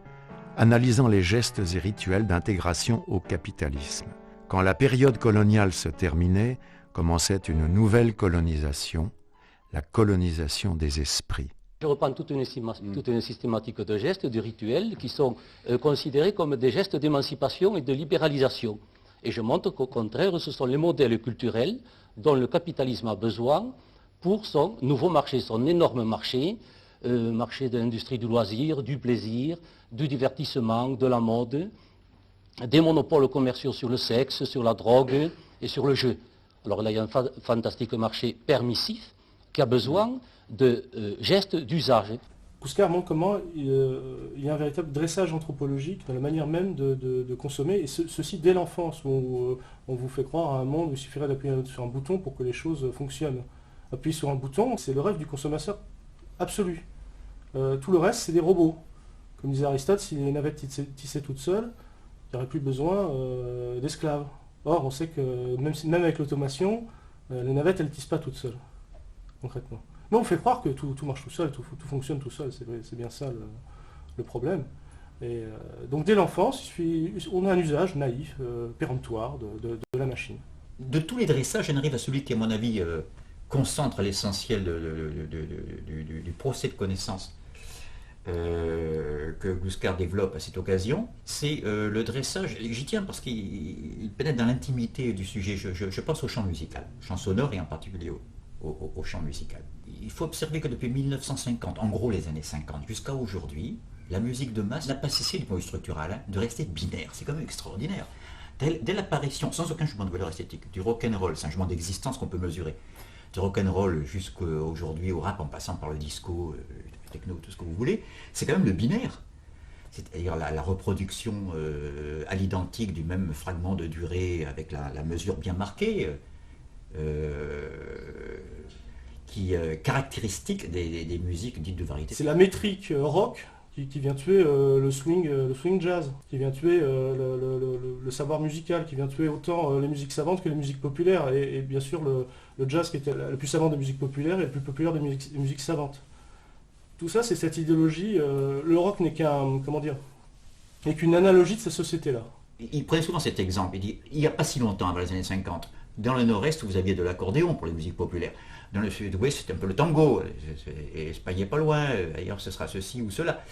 analysant les gestes et rituels d'intégration au capitalisme. Quand la période coloniale se terminait, commençait une nouvelle colonisation, la colonisation des esprits. Je reprends toute une systématique de gestes, de rituels qui sont considérés comme des gestes d'émancipation et de libéralisation. Et je montre qu'au contraire, ce sont les modèles culturels dont le capitalisme a besoin pour son nouveau marché, son énorme marché, marché de l'industrie du loisir, du plaisir, du divertissement, de la mode, des monopoles commerciaux sur le sexe, sur la drogue et sur le jeu. Alors là, il y a un fantastique marché permissif qui a besoin de gestes d'usage. Kouskar montre comment il y a un véritable dressage anthropologique dans la manière même de consommer, et ceci dès l'enfance, où on vous fait croire à un monde où il suffirait d'appuyer sur un bouton pour que les choses fonctionnent. Appuyer sur un bouton, c'est le rêve du consommateur absolu. Tout le reste, c'est des robots. Comme disait Aristote, si les navettes tissaient toutes seules, il n'y aurait plus besoin d'esclaves. Or, on sait que même avec l'automation, les navettes, elles ne tissent pas toutes seules, concrètement. Mais on fait croire que tout marche tout seul, tout fonctionne tout seul, c'est bien ça le problème. Et donc dès l'enfance, on a un usage naïf, péremptoire de la machine. de tous les dressages, j'en arrive à celui qui, à mon avis, concentre l'essentiel du procès de connaissance que Gluskar développe à cette occasion, c'est le dressage. J'y tiens parce qu'il pénètre dans l'intimité du sujet. Je pense au chant musical, chant sonore et en particulier au chant musical. Il faut observer que depuis 1950, en gros les années 50, jusqu'à aujourd'hui, la musique de masse n'a pas cessé du point de vue structural de rester binaire. C'est quand même extraordinaire. Dès l'apparition, sans aucun jugement de valeur esthétique, du rock'n'roll, c'est un jugement d'existence qu'on peut mesurer, du rock'n'roll jusqu'aujourd'hui au rap en passant par le disco, techno, tout ce que vous voulez, c'est quand même le binaire. C'est-à-dire la reproduction à l'identique du même fragment de durée avec la mesure bien marquée, qui est caractéristique des musiques dites de variété. C'est la métrique rock qui vient tuer le swing jazz, qui vient tuer le savoir musical, qui vient tuer autant les musiques savantes que les musiques populaires, et bien sûr le jazz qui était le plus savant des musiques populaires et le plus populaire des musiques savantes. Tout ça, c'est cette idéologie. Le rock n'est qu'une analogie de cette société-là. Il prenait souvent cet exemple. Il dit, il n'y a pas si longtemps, avant les années 50, dans le nord-est, vous aviez de l'accordéon pour les musiques populaires. Dans le sud-ouest, c'était un peu le tango. Et Espagne n'est pas loin. Ailleurs, ce sera ceci ou cela.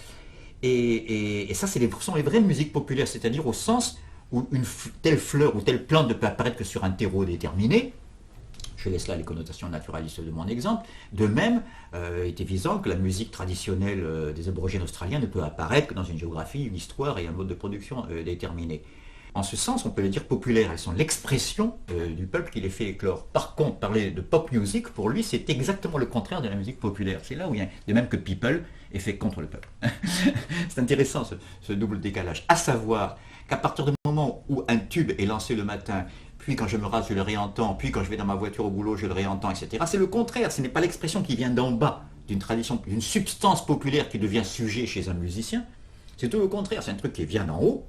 Et ça, sont les vraies musiques populaires, c'est-à-dire au sens où telle fleur ou telle plante ne peut apparaître que sur un terreau déterminé. Je laisse là les connotations naturalistes de mon exemple. De même, il est évident que la musique traditionnelle des aborigènes australiens ne peut apparaître que dans une géographie, une histoire et un mode de production déterminé. En ce sens, on peut les dire populaires. Elles sont l'expression du peuple qui les fait éclore. Par contre, parler de pop music, pour lui, c'est exactement le contraire de la musique populaire. C'est là où il y a, de même que people est fait contre le peuple. C'est intéressant ce double décalage. À savoir qu'à partir du moment où un tube est lancé le matin, puis quand je me rase, je le réentends, puis quand je vais dans ma voiture au boulot, je le réentends, etc. C'est le contraire, ce n'est pas l'expression qui vient d'en bas, d'une tradition, d'une substance populaire qui devient sujet chez un musicien. C'est tout le contraire, c'est un truc qui vient d'en haut.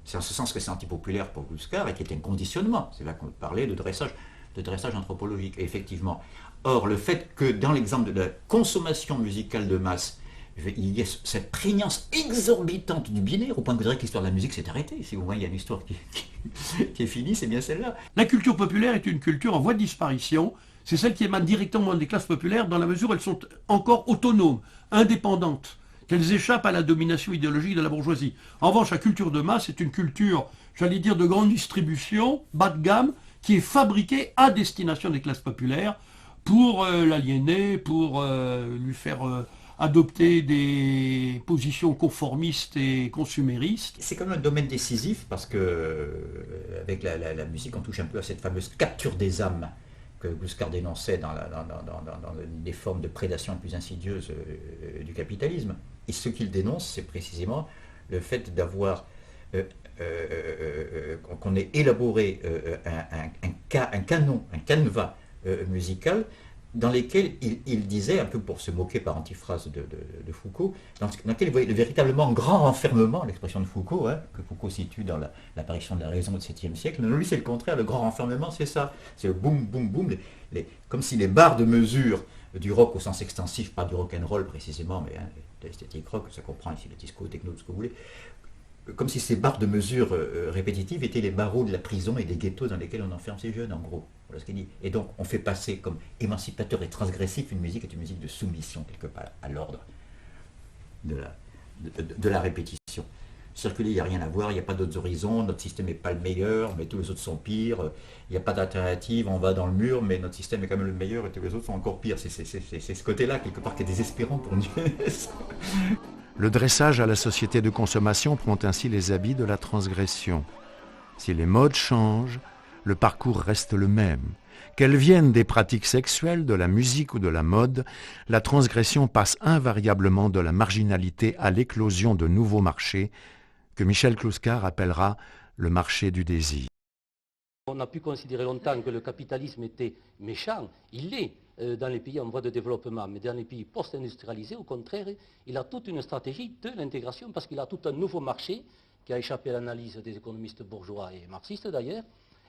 C'est en ce sens que c'est antipopulaire pour Gluskar et qui est un conditionnement. C'est là qu'on parlait de dressage anthropologique, effectivement. Or, le fait que dans l'exemple de la consommation musicale de masse, il y a cette prégnance exorbitante du binaire, au point que vous direz que l'histoire de la musique s'est arrêtée. Si vous voyez, il y a une histoire qui est finie, c'est bien celle-là. La culture populaire est une culture en voie de disparition. C'est celle qui émane directement des classes populaires dans la mesure où elles sont encore autonomes, indépendantes, qu'elles échappent à la domination idéologique de la bourgeoisie. En revanche, la culture de masse est une culture, j'allais dire, de grande distribution, bas de gamme, qui est fabriquée à destination des classes populaires pour l'aliéner, pour lui faire adopter des positions conformistes et consuméristes. C'est quand même un domaine décisif parce que avec la musique, on touche un peu à cette fameuse capture des âmes que Gluskar dénonçait dans des formes de prédation plus insidieuses du capitalisme. Et ce qu'il dénonce, c'est précisément le fait d'avoir qu'on ait élaboré un canon, un canevas musical dans lesquels il disait, un peu pour se moquer par antiphrase de Foucault, dans lequel il voyait le véritablement grand renfermement, l'expression de Foucault, que Foucault situe dans l'apparition de la raison au XVIIe siècle. Non, lui, c'est le contraire, le grand renfermement, c'est ça. C'est le boum, boum, boum, comme si les barres de mesure du rock au sens extensif, pas du rock'n'roll précisément, mais de l'esthétique rock, ça comprend ici le disco, techno, tout ce que vous voulez, comme si ces barres de mesure répétitives étaient les barreaux de la prison et des ghettos dans lesquels on enferme ces jeunes, en gros. Voilà ce qu'il dit. Et donc, on fait passer comme émancipateur et transgressif une musique est une musique de soumission, quelque part, à l'ordre de la répétition. Circuler, il n'y a rien à voir, il n'y a pas d'autres horizons, notre système n'est pas le meilleur, mais tous les autres sont pires, il n'y a pas d'alternative, on va dans le mur, mais notre système est quand même le meilleur et tous les autres sont encore pires. C'est ce côté-là, quelque part, qui est désespérant pour une jeunesse. Le dressage à la société de consommation prend ainsi les habits de la transgression. Si les modes changent, le parcours reste le même. Qu'elles viennent des pratiques sexuelles, de la musique ou de la mode, la transgression passe invariablement de la marginalité à l'éclosion de nouveaux marchés que Michel Gluskar appellera le marché du désir. On a pu considérer longtemps que le capitalisme était méchant. Il l'est dans les pays en voie de développement, mais dans les pays post-industrialisés, au contraire, il a toute une stratégie de l'intégration parce qu'il a tout un nouveau marché qui a échappé à l'analyse des économistes bourgeois et marxistes d'ailleurs,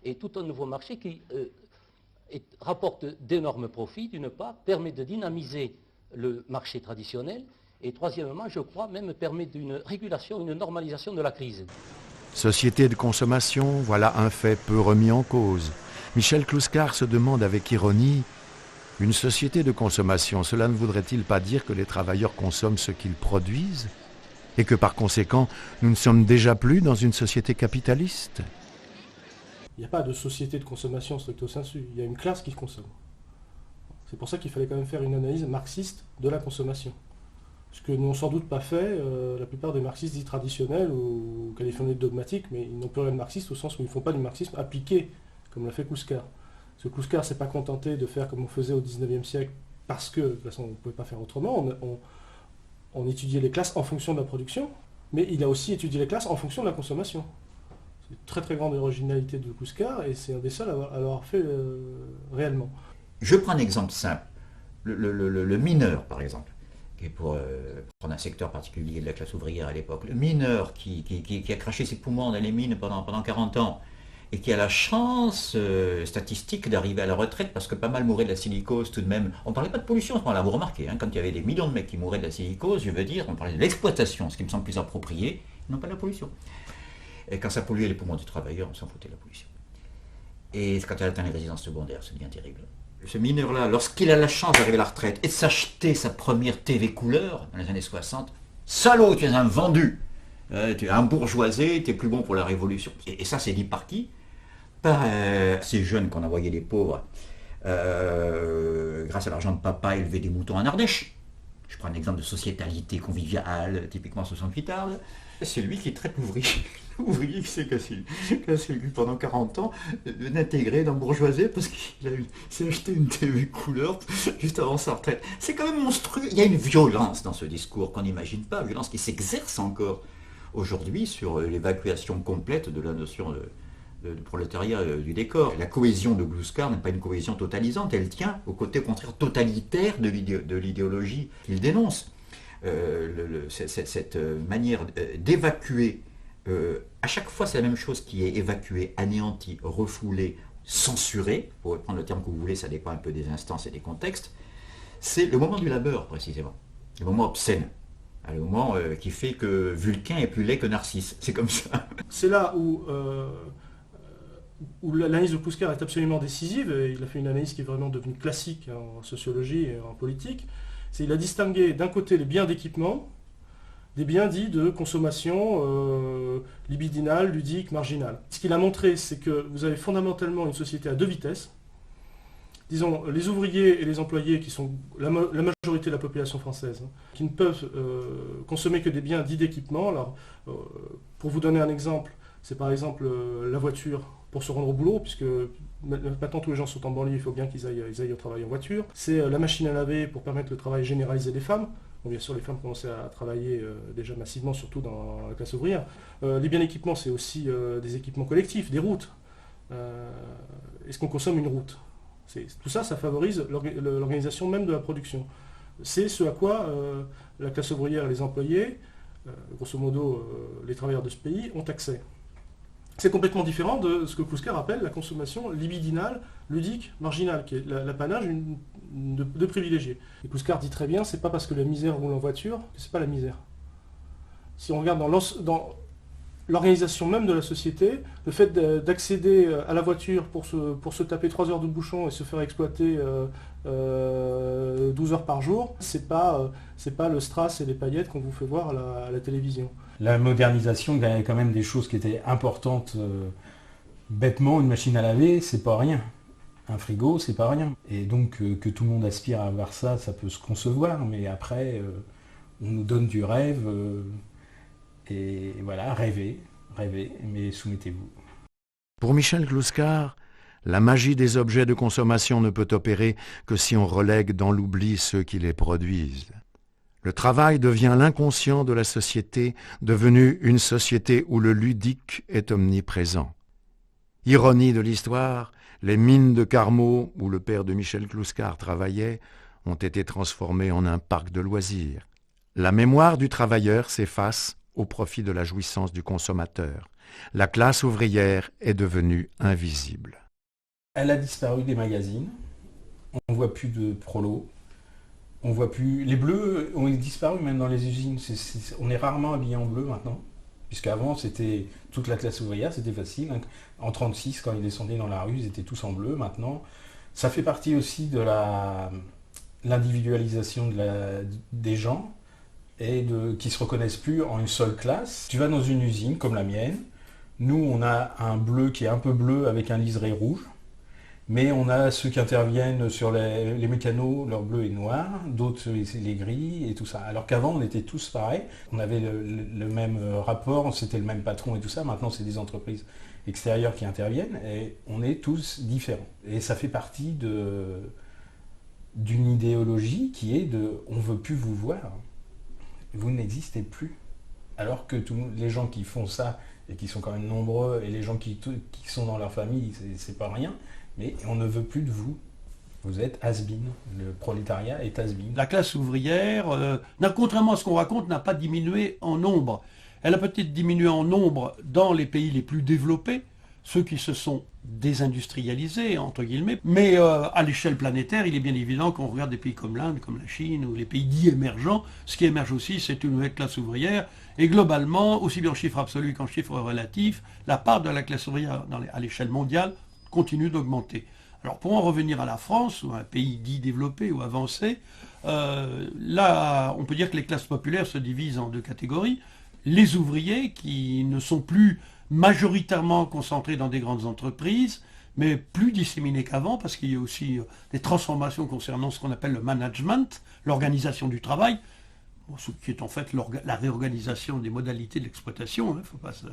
et tout un nouveau marché qui rapporte d'énormes profits, d'une part, permet de dynamiser le marché traditionnel, et troisièmement, je crois, même permet d'une régulation, une normalisation de la crise. Société de consommation, voilà un fait peu remis en cause. Michel Clouscar se demande avec ironie, une société de consommation, cela ne voudrait-il pas dire que les travailleurs consomment ce qu'ils produisent et que par conséquent, nous ne sommes déjà plus dans une société capitaliste ? Il n'y a pas de société de consommation stricto sensu, il y a une classe qui consomme. C'est pour ça qu'il fallait quand même faire une analyse marxiste de la consommation. Ce que n'ont sans doute pas fait la plupart des marxistes dits traditionnels ou qualifiés de dogmatiques, mais ils n'ont plus rien de marxiste au sens où ils ne font pas du marxisme appliqué, comme l'a fait Clouscar. Parce que Clouscar ne s'est pas contenté de faire comme on faisait au XIXe siècle, parce que de toute façon on ne pouvait pas faire autrement, on étudiait les classes en fonction de la production, mais il a aussi étudié les classes en fonction de la consommation. C'est une très très grande originalité de Clouscar, et c'est un des seuls à l'avoir fait réellement. Je prends un exemple simple, le mineur par exemple, qui est pour prendre un secteur particulier de la classe ouvrière à l'époque, le mineur qui a craché ses poumons dans les mines pendant 40 ans, et qui a la chance statistique d'arriver à la retraite, parce que pas mal mouraient de la silicose tout de même. On ne parlait pas de pollution à ce moment-là, vous remarquez, hein, quand il y avait des millions de mecs qui mouraient de la silicose, je veux dire, on parlait de l'exploitation, ce qui me semble plus approprié, non pas de la pollution. Et quand ça polluait les poumons du travailleur, on s'en foutait de la pollution. Et quand elle atteint les résidences secondaires, ça devient terrible. Ce mineur-là, lorsqu'il a la chance d'arriver à la retraite et de s'acheter sa première TV couleur dans les années 60, salaud, tu es un vendu, tu es un bourgeoisé, tu es plus bon pour la révolution. Et ça, c'est dit par qui ? Par ces jeunes qu'on envoyait les pauvres, grâce à l'argent de papa, élever des moutons en Ardèche. Je prends un exemple de sociétalité conviviale, typiquement 68 Arles. C'est lui qui traite l'ouvrier qui s'est cassé le cul pendant 40 ans, d'intégrer dans bourgeoisie parce qu'il s'est acheté une TV couleur juste avant sa retraite. C'est quand même monstrueux. Il y a une violence dans ce discours qu'on n'imagine pas, violence qui s'exerce encore aujourd'hui sur l'évacuation complète de la notion de prolétariat du décor. La cohésion de Clouscar n'est pas une cohésion totalisante, elle tient au côté au contraire totalitaire de l'idéologie qu'il dénonce. Cette manière d'évacuer, à chaque fois c'est la même chose qui est évacuée, anéantie, refoulée, censurée, pour prendre le terme que vous voulez, ça dépend un peu des instances et des contextes, c'est le moment du labeur précisément, le moment obscène, le moment qui fait que Vulcain est plus laid que Narcisse, c'est comme ça. C'est là où l'analyse de Clouscar est absolument décisive, et il a fait une analyse qui est vraiment devenue classique en sociologie et en politique. Il a distingué d'un côté les biens d'équipement, des biens dits de consommation libidinale, ludique, marginale. Ce qu'il a montré, c'est que vous avez fondamentalement une société à deux vitesses. Disons, les ouvriers et les employés, qui sont la majorité de la population française, qui ne peuvent consommer que des biens dits d'équipement. Alors, pour vous donner un exemple, c'est par exemple la voiture pour se rendre au boulot, puisque maintenant tous les gens sont en banlieue, il faut bien qu'ils aillent au travail en voiture. C'est la machine à laver pour permettre le travail généralisé des femmes. Bon, bien sûr, les femmes commençaient à travailler déjà massivement, surtout dans la classe ouvrière. Les biens d'équipement, c'est aussi des équipements collectifs, des routes. Est-ce qu'on consomme une route ? Tout ça, ça favorise l'organisation même de la production. C'est ce à quoi la classe ouvrière et les employés, grosso modo les travailleurs de ce pays, ont accès. C'est complètement différent de ce que Clouscar appelle la consommation libidinale, ludique, marginale, qui est l'apanage de privilégiés. Et Clouscar dit très bien, c'est pas parce que la misère roule en voiture que c'est pas la misère. Si on regarde dans l'organisation même de la société, le fait d'accéder à la voiture pour se taper 3 heures de bouchon et se faire exploiter 12 heures par jour, c'est pas le strass et les paillettes qu'on vous fait voir à la télévision. La modernisation, il y avait quand même des choses qui étaient importantes. Bêtement, une machine à laver, c'est pas rien. Un frigo, c'est pas rien. Et donc que tout le monde aspire à avoir ça, ça peut se concevoir, mais après, on nous donne du rêve. Et voilà, rêvez, mais soumettez-vous. Pour Michel Clouscar, la magie des objets de consommation ne peut opérer que si on relègue dans l'oubli ceux qui les produisent. Le travail devient l'inconscient de la société, devenue une société où le ludique est omniprésent. Ironie de l'histoire, les mines de Carmaux, où le père de Michel Clouscar travaillait, ont été transformées en un parc de loisirs. La mémoire du travailleur s'efface au profit de la jouissance du consommateur. La classe ouvrière est devenue invisible. Elle a disparu des magazines, on ne voit plus de prolos, on voit plus... Les bleus ont disparu même dans les usines, on est rarement habillé en bleu maintenant. Puisqu'avant, c'était toute la classe ouvrière, c'était facile. En 1936, quand ils descendaient dans la rue, ils étaient tous en bleu. Maintenant, ça fait partie aussi de l'individualisation des gens et qui ne se reconnaissent plus en une seule classe. Tu vas dans une usine comme la mienne. Nous, on a un bleu qui est un peu bleu avec un liseré rouge. Mais on a ceux qui interviennent sur les mécanos, leur bleu est noir, d'autres les gris et tout ça. Alors qu'avant, on était tous pareils, on avait le même rapport, c'était le même patron et tout ça. Maintenant, c'est des entreprises extérieures qui interviennent et on est tous différents. Et ça fait partie d'une idéologie qui est on ne veut plus vous voir, vous n'existez plus. Alors que tous les gens qui font ça et qui sont quand même nombreux et les gens qui sont dans leur famille, c'est pas rien. Mais on ne veut plus de vous. Vous êtes has-been. Le prolétariat est has-been. La classe ouvrière, contrairement à ce qu'on raconte, n'a pas diminué en nombre. Elle a peut-être diminué en nombre dans les pays les plus développés, ceux qui se sont désindustrialisés, entre guillemets. Mais à l'échelle planétaire, il est bien évident qu'on regarde des pays comme l'Inde, comme la Chine, ou les pays dits émergents. Ce qui émerge aussi, c'est une nouvelle classe ouvrière. Et globalement, aussi bien en chiffre absolu qu'en chiffre relatif, la part de la classe ouvrière à l'échelle mondiale continue d'augmenter. Alors pour en revenir à la France, ou à un pays dit développé ou avancé, là on peut dire que les classes populaires se divisent en deux catégories. Les ouvriers qui ne sont plus majoritairement concentrés dans des grandes entreprises, mais plus disséminés qu'avant, parce qu'il y a aussi des transformations concernant ce qu'on appelle le management, l'organisation du travail, ce qui est en fait la réorganisation des modalités de l'exploitation, il ne faut pas se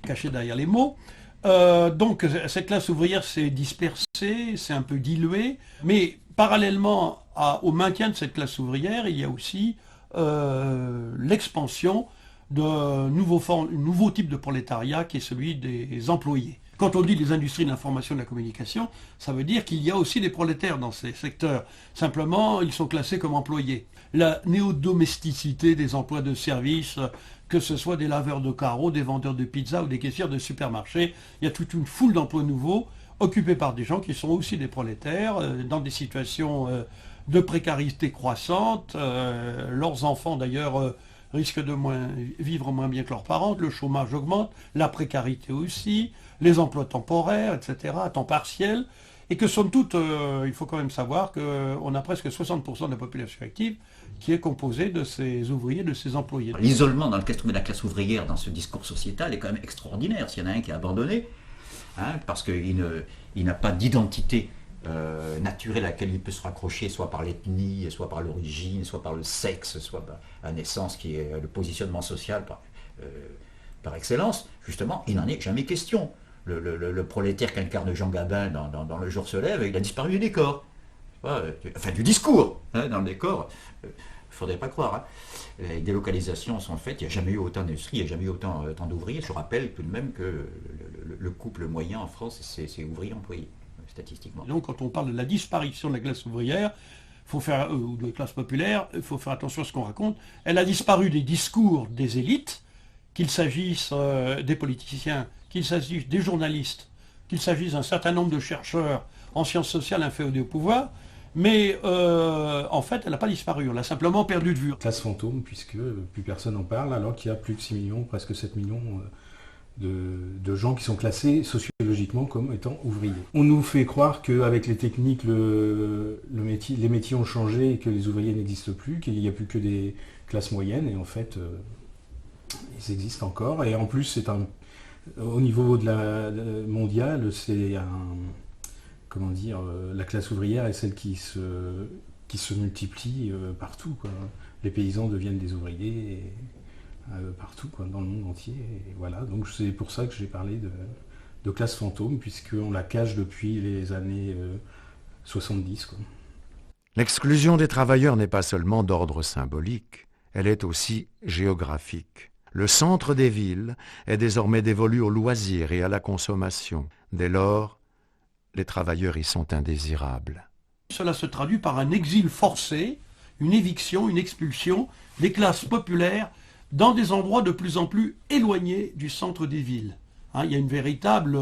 cacher derrière les mots. Donc cette classe ouvrière s'est dispersée, s'est un peu diluée, mais parallèlement au maintien de cette classe ouvrière, il y a aussi l'expansion d'un nouveau type de prolétariat qui est celui des employés. Quand on dit les industries de l'information et de la communication, ça veut dire qu'il y a aussi des prolétaires dans ces secteurs. Simplement, ils sont classés comme employés. La néodomesticité des emplois de service, que ce soit des laveurs de carreaux, des vendeurs de pizza ou des caissières de supermarchés, il y a toute une foule d'emplois nouveaux occupés par des gens qui sont aussi des prolétaires, dans des situations de précarité croissante. Leurs enfants d'ailleurs risquent de vivre moins bien que leurs parents, le chômage augmente, la précarité aussi, les emplois temporaires, etc., à temps partiel, et que somme toute, il faut quand même savoir qu'on a presque 60% de la population active qui est composée de ces ouvriers, de ces employés. L'isolement dans lequel se trouvait la classe ouvrière dans ce discours sociétal est quand même extraordinaire. S'il y en a un qui est abandonné, parce qu'il n'a pas d'identité naturelle à laquelle il peut se raccrocher, soit par l'ethnie, soit par l'origine, soit par le sexe, soit par la naissance qui est le positionnement social par excellence, justement, il n'en est jamais question. Le prolétaire qu'incarne Jean Gabin dans Le Jour se lève, il a disparu du décor. Enfin du discours, dans le décor, il ne faudrait pas croire. Les délocalisations sont faites, il n'y a jamais eu autant d'industrie, il n'y a jamais eu autant d'ouvriers. Je rappelle tout de même que le couple moyen en France, c'est ouvrier-employé, statistiquement. Donc quand on parle de la disparition de la classe ouvrière, ou de la classe populaire, il faut faire attention à ce qu'on raconte. Elle a disparu des discours des élites, qu'il s'agisse des politiciens, qu'il s'agisse des journalistes, qu'il s'agisse d'un certain nombre de chercheurs en sciences sociales inféodés au pouvoir, mais en fait, elle n'a pas disparu, on l'a simplement perdu de vue. Classe fantôme, puisque plus personne n'en parle, alors qu'il y a plus de 6 millions, presque 7 millions de gens qui sont classés sociologiquement comme étant ouvriers. On nous fait croire qu'avec les techniques, les métiers ont changé et que les ouvriers n'existent plus, qu'il n'y a plus que des classes moyennes, et en fait, ils existent encore. Et en plus, au niveau mondial, c'est la classe ouvrière est celle qui se multiplie partout, quoi. Les paysans deviennent des ouvriers partout, quoi, dans le monde entier. Et voilà, donc c'est pour ça que j'ai parlé de classe fantôme, puisqu'on la cache depuis les années 70. Quoi. L'exclusion des travailleurs n'est pas seulement d'ordre symbolique, elle est aussi géographique. Le centre des villes est désormais dévolu au loisir et à la consommation. Dès lors, les travailleurs y sont indésirables. Cela se traduit par un exil forcé, une éviction, une expulsion des classes populaires dans des endroits de plus en plus éloignés du centre des villes. Il y a une véritable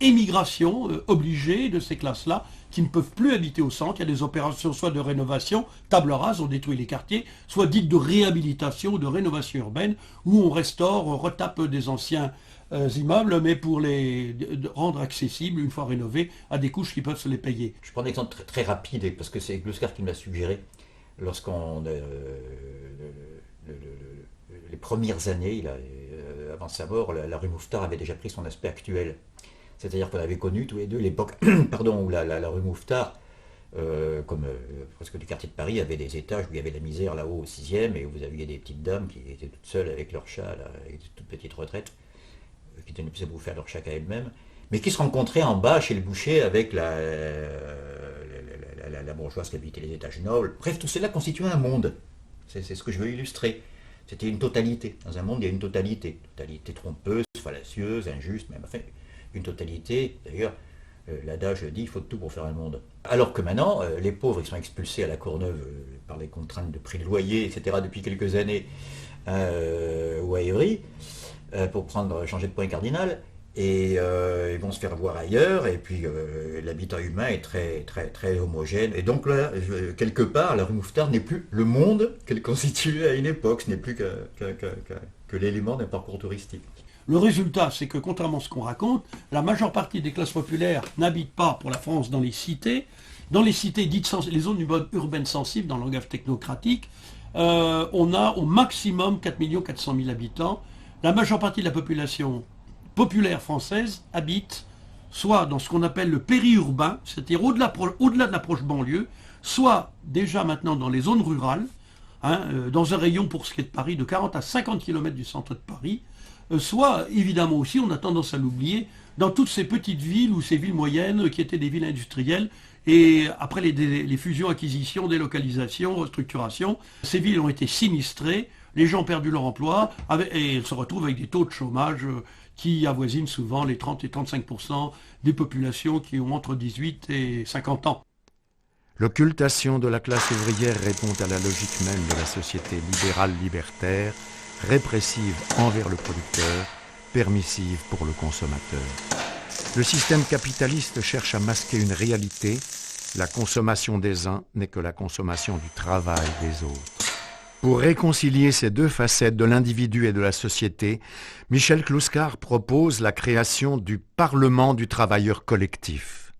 émigration obligée de ces classes-là qui ne peuvent plus habiter au centre. Il y a des opérations soit de rénovation, table rase, on détruit les quartiers, soit dites de réhabilitation ou de rénovation urbaine, où on restaure, on retape des anciens immeubles, mais pour les rendre accessibles, une fois rénovés, à des couches qui peuvent se les payer. Je prends un exemple très, très rapide, parce que c'est Gluskar qui me l'a suggéré. Lorsqu'on... les premières années, avant sa mort, la rue Mouffetard avait déjà pris son aspect actuel. C'est-à-dire qu'on avait connu tous les deux l'époque où la rue Mouffetard, comme presque du quartier de Paris, avait des étages où il y avait la misère là-haut au 6e, et où vous aviez des petites dames qui étaient toutes seules avec leur chat, là, avec des toutes petites retraites, qui tenaient plus à bouffer à leur chat qu'à elles-mêmes, mais qui se rencontraient en bas chez le boucher avec la bourgeoise qui habitait les étages nobles. Bref, tout cela constituait un monde. C'est ce que je veux illustrer. C'était une totalité. Dans un monde, il y a une totalité. Totalité trompeuse, fallacieuse, injuste, même. Enfin, une totalité, d'ailleurs, l'adage dit, il faut de tout pour faire un monde. Alors que maintenant, les pauvres, ils sont expulsés à la Courneuve par les contraintes de prix de loyer, etc., depuis quelques années, ou à Évry, pour changer de point cardinal, et ils vont se faire voir ailleurs, et puis l'habitat humain est très, très, très homogène. Et donc là, quelque part, la rue Mouffetard n'est plus le monde qu'elle constituait à une époque, ce n'est plus que l'élément d'un parcours touristique. Le résultat, c'est que contrairement à ce qu'on raconte, la majeure partie des classes populaires n'habitent pas, pour la France, dans les cités. Dans les cités dites les zones urbaines sensibles, dans le langage technocratique, on a au maximum 4 400 000 habitants. La majeure partie de la population populaire française habite soit dans ce qu'on appelle le périurbain, c'est-à-dire au-delà de l'approche banlieue, soit déjà maintenant dans les zones rurales, dans un rayon pour ce qui est de Paris de 40 à 50 km du centre de Paris, soit évidemment aussi, on a tendance à l'oublier, dans toutes ces petites villes ou ces villes moyennes qui étaient des villes industrielles, et après les fusions-acquisitions, délocalisations, restructurations, ces villes ont été sinistrées, les gens ont perdu leur emploi, et elles se retrouvent avec des taux de chômage qui avoisinent souvent les 30 et 35% des populations qui ont entre 18 et 50 ans. L'occultation de la classe ouvrière répond à la logique même de la société libérale libertaire, répressive envers le producteur, permissive pour le consommateur. Le système capitaliste cherche à masquer une réalité. La consommation des uns n'est que la consommation du travail des autres. Pour réconcilier ces deux facettes de l'individu et de la société, Michel Gluskar propose la création du Parlement du travailleur collectif.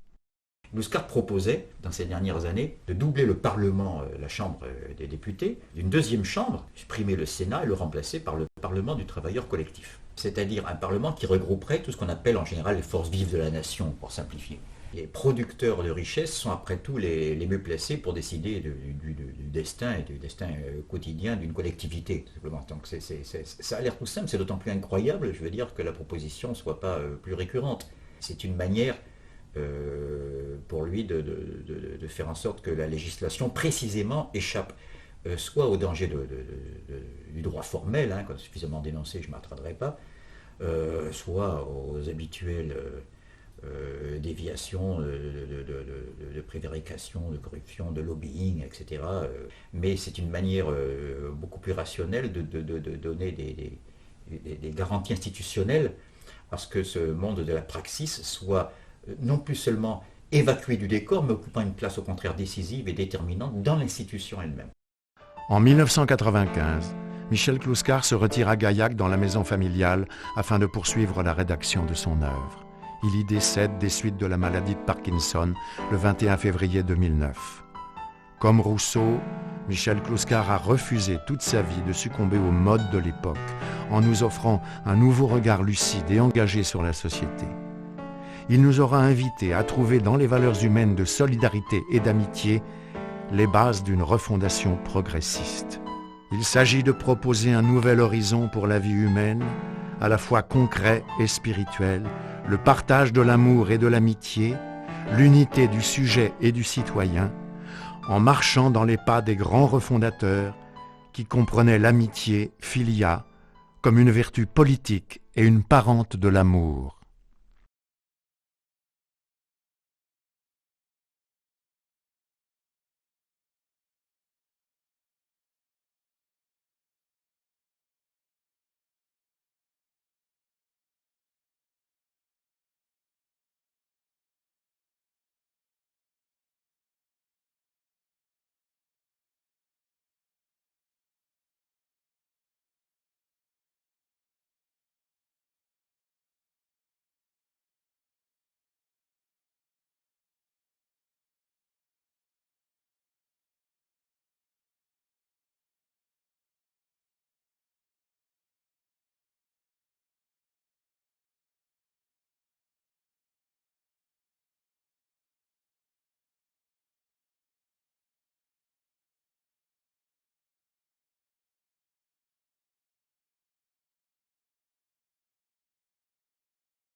Gluskar proposait, dans ces dernières années, de doubler le Parlement, la Chambre des députés, d'une deuxième chambre, supprimer le Sénat et le remplacer par le Parlement du travailleur collectif. C'est-à-dire un Parlement qui regrouperait tout ce qu'on appelle en général les forces vives de la nation, pour simplifier. Les producteurs de richesse sont après tout les mieux placés pour décider du destin et du destin quotidien d'une collectivité. Simplement. Donc ça a l'air tout simple, c'est d'autant plus incroyable, je veux dire, que la proposition ne soit pas plus récurrente. C'est une manière pour lui de faire en sorte que la législation précisément échappe soit au danger du droit formel, suffisamment dénoncé, je ne m'attarderai pas, soit aux habituels déviations de prévarication, de corruption, de lobbying, etc. Mais c'est une manière beaucoup plus rationnelle de donner des garanties institutionnelles parce que ce monde de la praxis soit non plus seulement évacué du décor, mais occupant une place au contraire décisive et déterminante dans l'institution elle-même. En 1995, Michel Gluskar se retire à Gaillac dans la maison familiale afin de poursuivre la rédaction de son œuvre. Il y décède des suites de la maladie de Parkinson le 21 février 2009. Comme Rousseau, Michel Gluskar a refusé toute sa vie de succomber aux modes de l'époque en nous offrant un nouveau regard lucide et engagé sur la société. Il nous aura invités à trouver dans les valeurs humaines de solidarité et d'amitié les bases d'une refondation progressiste. Il s'agit de proposer un nouvel horizon pour la vie humaine, à la fois concret et spirituel, le partage de l'amour et de l'amitié, l'unité du sujet et du citoyen, en marchant dans les pas des grands refondateurs qui comprenaient l'amitié, philia, comme une vertu politique et une parente de l'amour.